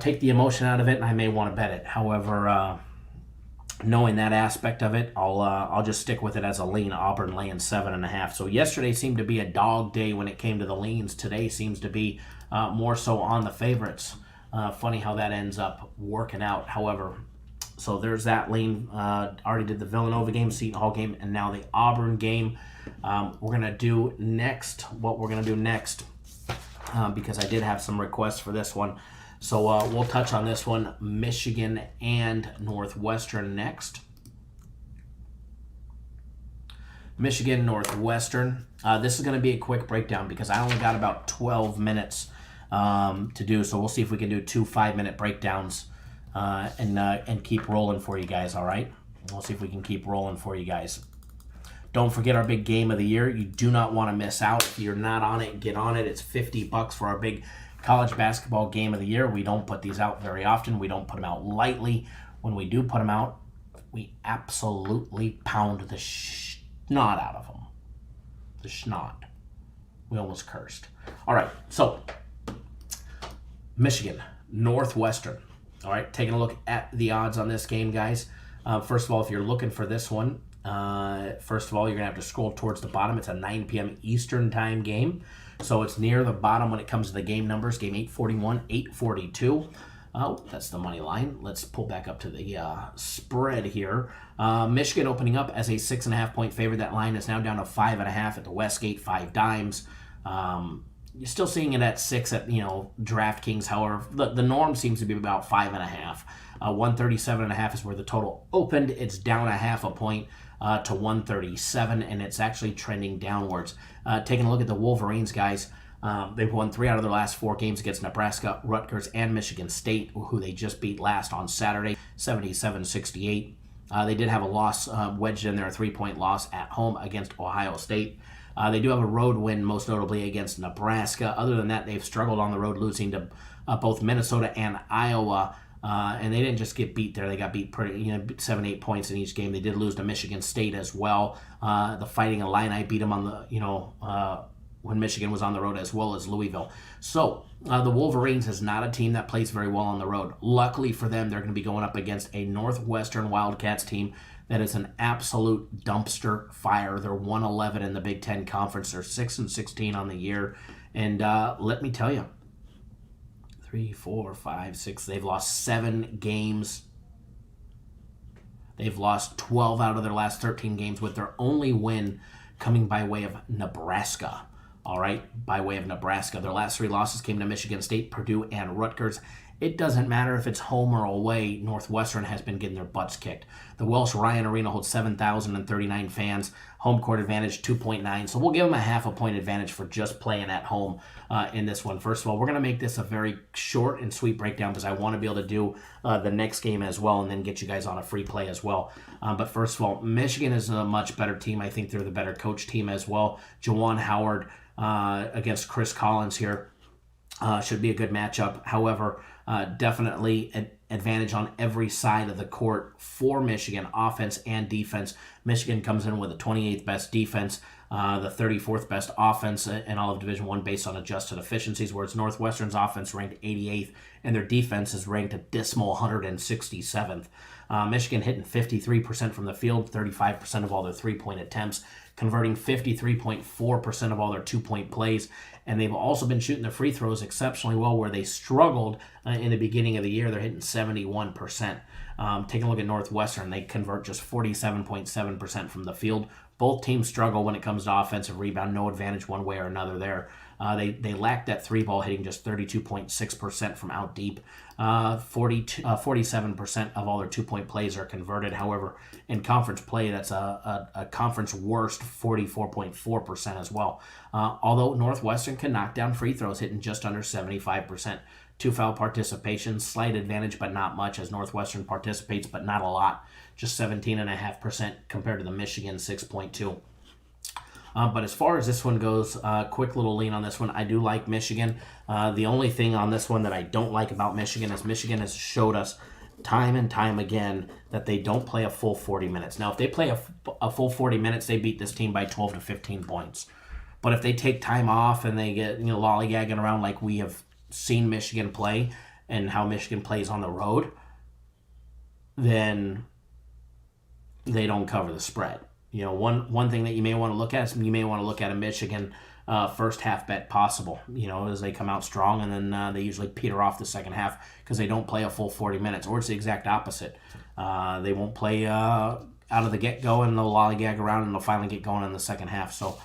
take the emotion out of it, and I may want to bet it. However, knowing that aspect of it, I'll just stick with it as a lean. Auburn laying 7.5. So yesterday seemed to be a dog day when it came to the leans. Today seems to be more so on the favorites. Funny how that ends up working out. However, so there's that lean. Already did the Villanova game, Seton Hall game, and now the Auburn game. We're gonna do next. What we're gonna do next, because I did have some requests for this one. So we'll touch on this one, Michigan and Northwestern next. Michigan, Northwestern. This is going to be a quick breakdown because I only got about 12 minutes to do. So we'll see if we can do 2 5-minute breakdowns and keep rolling for you guys, all right? We'll see if we can keep rolling for you guys. Don't forget our big game of the year. You do not want to miss out. If you're not on it, get on it. It's $50 for our big college basketball game of the year. We don't put these out very often. We don't put them out lightly. When we do put them out, we absolutely pound the snot out of them. The snot. We almost cursed. All right, so Michigan, Northwestern. All right, taking a look at the odds on this game, guys. First of all, if you're looking for this one, first of all, you're going to have to scroll towards the bottom. It's a 9 p.m. Eastern time game. So it's near the bottom when it comes to the game numbers. Game 841, 842. Oh, that's the money line. Let's pull back up to the spread here. Michigan opening up as a 6.5-point favorite. That line is now down to 5.5 at the Westgate, 5 dimes. You're still seeing it at 6 at, DraftKings. However, the norm seems to be about 5.5. 137.5 is where the total opened. It's down a half a point to 137, and it's actually trending downwards. Taking a look at the Wolverines, guys, they've won 3 out of their last 4 games against Nebraska, Rutgers, and Michigan State, who they just beat last on Saturday, 77-68. They did have a loss wedged in there, a 3-point loss at home against Ohio State. They do have a road win, most notably against Nebraska. Other than that, they've struggled on the road, losing to both Minnesota and Iowa. And they didn't just get beat there. They got beat pretty, 7-8 points in each game. They did lose to Michigan State as well. The Fighting Illini beat them on the, when Michigan was on the road, as well as Louisville. So the Wolverines is not a team that plays very well on the road. Luckily for them, they're going to be going up against a Northwestern Wildcats team that is an absolute dumpster fire. They're 1-11 in the Big Ten Conference. They're 6-16 on the year. And let me tell you, 3, 4, 5, 6, they've lost 7 games. They've lost 12 out of their last 13 games, with their only win coming by way of Nebraska. All right, by way of Nebraska. Their last 3 losses came to Michigan State, Purdue, and Rutgers. It doesn't matter if it's home or away. Northwestern has been getting their butts kicked. The Welsh Ryan Arena holds 7,039 fans. Home court advantage 2.9. So we'll give them a half a point advantage for just playing at home in this one. First of all, we're going to make this a very short and sweet breakdown because I want to be able to do the next game as well and then get you guys on a free play as well. But first of all, Michigan is a much better team. I think they're the better coach team as well. Juwan Howard against Chris Collins here should be a good matchup. However, definitely an advantage on every side of the court for Michigan, offense and defense. Michigan comes in with the 28th best defense, the 34th best offense in all of Division I based on adjusted efficiencies, whereas Northwestern's offense ranked 88th and their defense is ranked a dismal 167th. Michigan hitting 53% from the field, 35% of all their three-point attempts, converting 53.4% of all their two-point plays, and they've also been shooting their free throws exceptionally well, where they struggled in the beginning of the year. They're hitting 71%. Taking a look at Northwestern, they convert just 47.7% from the field. Both teams struggle when it comes to offensive rebound. No advantage one way or another there. They lack that three-ball, hitting just 32.6% from out deep. 47% of all their two-point plays are converted. However, in conference play, that's a conference worst 44.4% as well. Although Northwestern can knock down free throws, hitting just under 75%. 2 foul participation, slight advantage, but not much, as Northwestern participates, but not a lot. Just 17.5% compared to the Michigan 6.2%. But as far as this one goes, quick little lean on this one. I do like Michigan. The only thing on this one that I don't like about Michigan is Michigan has showed us time and time again that they don't play a full 40 minutes. Now, if they play a full 40 minutes, they beat this team by 12 to 15 points. But if they take time off and they get lollygagging around like we have seen Michigan play and how Michigan plays on the road, then they don't cover the spread. One thing that you may want to look at is you may want to look at a Michigan first half bet possible, as they come out strong, and then they usually peter off the second half because they don't play a full 40 minutes, or it's the exact opposite. They won't play out of the get-go, and they'll lollygag around, and they'll finally get going in the second half. So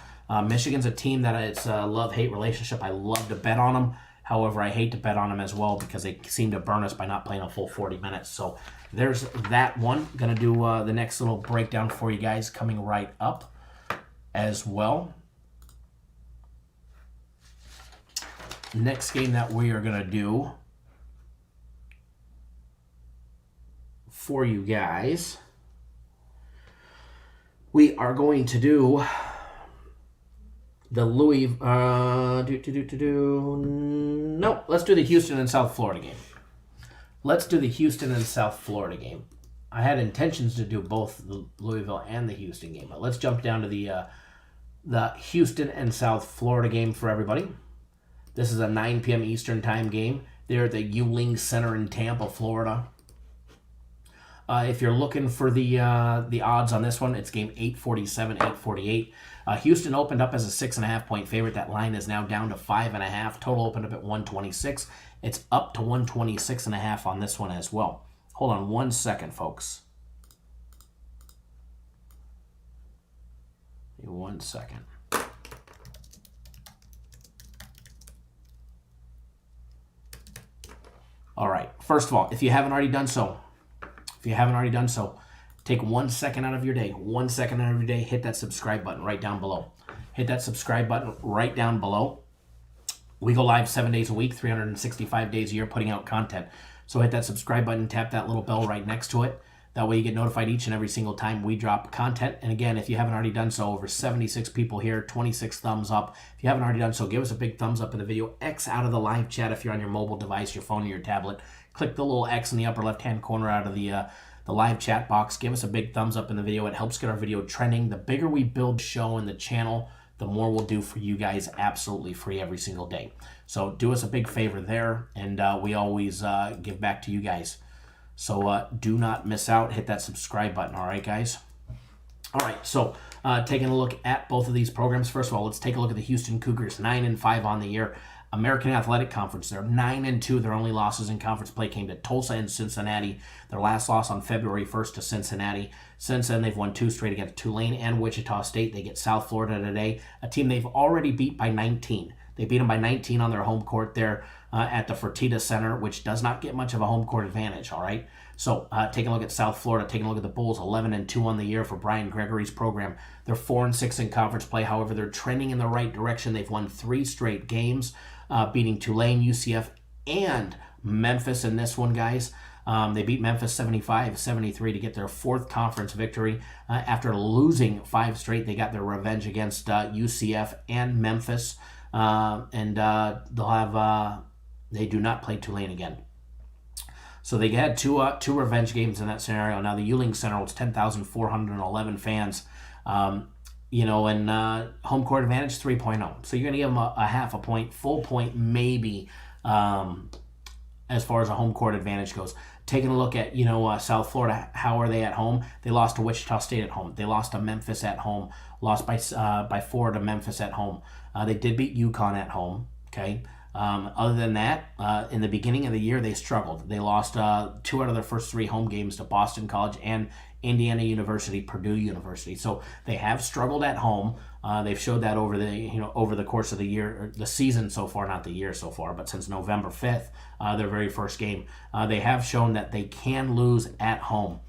Michigan's a team that it's a love-hate relationship. I love to bet on them. However, I hate to bet on them as well because they seem to burn us by not playing a full 40 minutes. So there's that one. Going to do the next little breakdown for you guys coming right up as well. Next game that we are going to do for you guys, we are going to do the no, let's do the Houston and South Florida game. Let's do the Houston and South Florida game. I had intentions to do both the Louisville and the Houston game, but let's jump down to the Houston and South Florida game for everybody. This is a 9 p.m. Eastern time game. They're at the Yuengling Center in Tampa, Florida. If you're looking for the odds on this one, it's game 847, 848. Houston opened up as a 6.5 point favorite. That line is now down to 5.5. Total opened up at 126. It's up to 126.5 on this one as well. Hold on 1 second, folks. 1 second. All right. First of all, if you haven't already done so, take 1 second out of your day. 1 second out of your day, hit that subscribe button right down below. Hit that subscribe button right down below. We go live 7 days a week, 365 days a year, putting out content. So hit that subscribe button, tap that little bell right next to it. That way you get notified each and every single time we drop content. And again, if you haven't already done so, over 76 people here, 26 thumbs up. If you haven't already done so, give us a big thumbs up in the video. X out of the live chat if you're on your mobile device, your phone, or your tablet. Click the little X in the upper left-hand corner out of the live chat box. Give us a big thumbs up in the video. It helps get our video trending. The bigger we build show in the channel, the more we'll do for you guys absolutely free every single day. So do us a big favor there, and we always give back to you guys. So do not miss out. Hit that subscribe button, all right, guys? All right, so taking a look at both of these programs. First of all, let's take a look at the Houston Cougars, 9-5 on the year. American Athletic Conference, they're 9-2. Their only losses in conference play came to Tulsa and Cincinnati. Their last loss on February 1st to Cincinnati. Since then, they've won 2 straight against Tulane and Wichita State. They get South Florida today, a team they've already beat by 19. They beat them by 19 on their home court there at the Fertitta Center, which does not get much of a home court advantage, all right? So taking a look at South Florida, taking a look at the Bulls, 11-2 on the year for Brian Gregory's program. They're 4-6 in conference play. However, they're trending in the right direction. They've won 3 straight games, beating Tulane, UCF, and Memphis in this one, guys. They beat Memphis 75-73 to get their 4th conference victory. After losing 5 straight, they got their revenge against UCF and Memphis. They'll have they do not play Tulane again. So they had two revenge games in that scenario. Now the Yuling Center holds 10,411 fans. And home court advantage 3.0. So you're gonna give them a half a point, full point maybe, as far as a home court advantage goes. Taking a look at South Florida, how are they at home? They lost to Wichita State at home. They lost to Memphis at home. Lost by 4 to Memphis at home. They did beat UConn at home. Okay. Other than that, in the beginning of the year, they struggled. They lost 2 out of their first 3 home games to Boston College and Indiana University, Purdue University. So they have struggled at home. They've showed that over the course of the year, the season so far, not the year so far, but since November 5th, their very first game. They have shown that they can lose at home.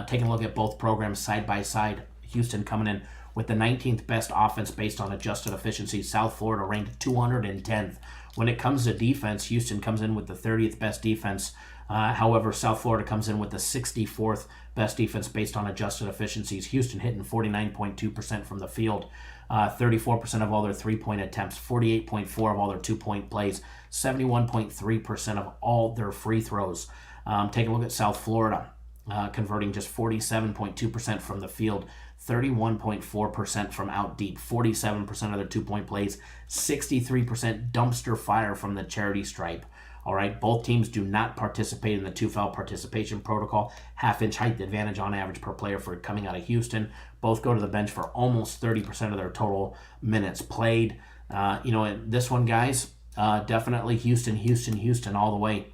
Taking a look at both programs side by side, Houston coming in with the 19th best offense based on adjusted efficiency. South Florida ranked 210th. When it comes to defense, Houston comes in with the 30th best defense. However, South Florida comes in with the 64th best defense based on adjusted efficiencies. Houston hitting 49.2% from the field, 34% of all their 3-point attempts, 48.4% of all their 2-point plays, 71.3% of all their free throws. Take a look at South Florida, converting just 47.2% from the field, 31.4% from out deep, 47% of their 2-point plays, 63% dumpster fire from the charity stripe. All right, both teams do not participate in the 2-foul participation protocol. Half-inch height advantage on average per player for coming out of Houston. Both go to the bench for almost 30% of their total minutes played. This one, guys, definitely Houston all the way.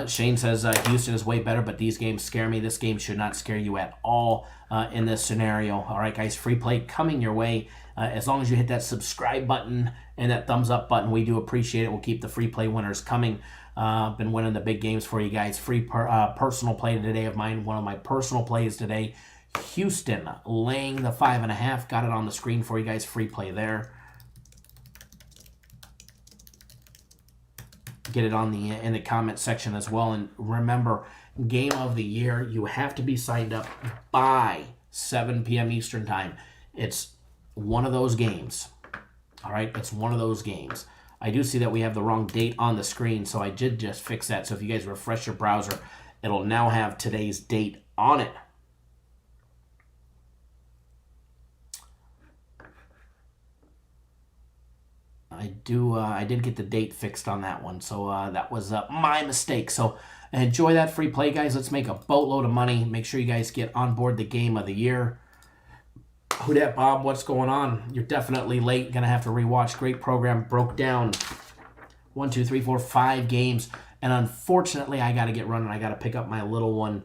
Shane says Houston is way better, but these games scare me. This game should not scare you at all in this scenario. All right, guys, free play coming your way. As long as you hit that subscribe button and that thumbs up button, we do appreciate it. We'll keep the free play winners coming. Been winning the big games for you guys. Free personal play today of mine. One of my personal plays today. Houston laying the 5.5. Got it on the screen for you guys. Free play there. Get it on in the comment section as well. And remember, game of the year, you have to be signed up by 7 p.m. Eastern time. It's one of those games. All right, it's one of those games. I do see that we have the wrong date on the screen, so I did just fix that. So if you guys refresh your browser, it'll now have today's date on it. I did get the date fixed on that one, so that was my mistake. So enjoy that free play, guys. Let's make a boatload of money. Make sure you guys get on board the game of the year. Who dat, Bob? What's going on? You're definitely late. Gonna have to rewatch. Great program. Broke down 1, 2, 3, 4, 5 games, and unfortunately, I got to get running. I got to pick up my little one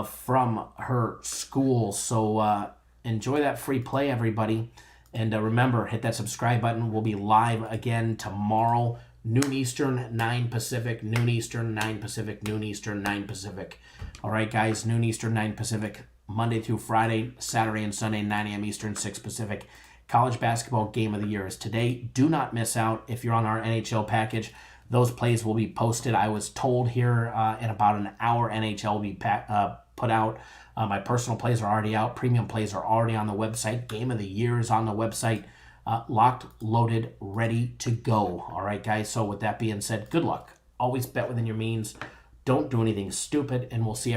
from her school. So enjoy that free play, everybody. And remember, hit that subscribe button. We'll be live again tomorrow, noon Eastern, 9 Pacific, noon Eastern, 9 Pacific, noon Eastern, 9 Pacific. All right, guys, noon Eastern, 9 Pacific, Monday through Friday, Saturday and Sunday, 9 a.m. Eastern, 6 Pacific. College basketball game of the year is today. Do not miss out if you're on our NHL package. Those plays will be posted. I was told here in about an hour NHL will be put out. My personal plays are already out. Premium plays are already on the website. Game of the year is on the website. Locked, loaded, ready to go. All right, guys. So with that being said, good luck. Always bet within your means. Don't do anything stupid, and we'll see you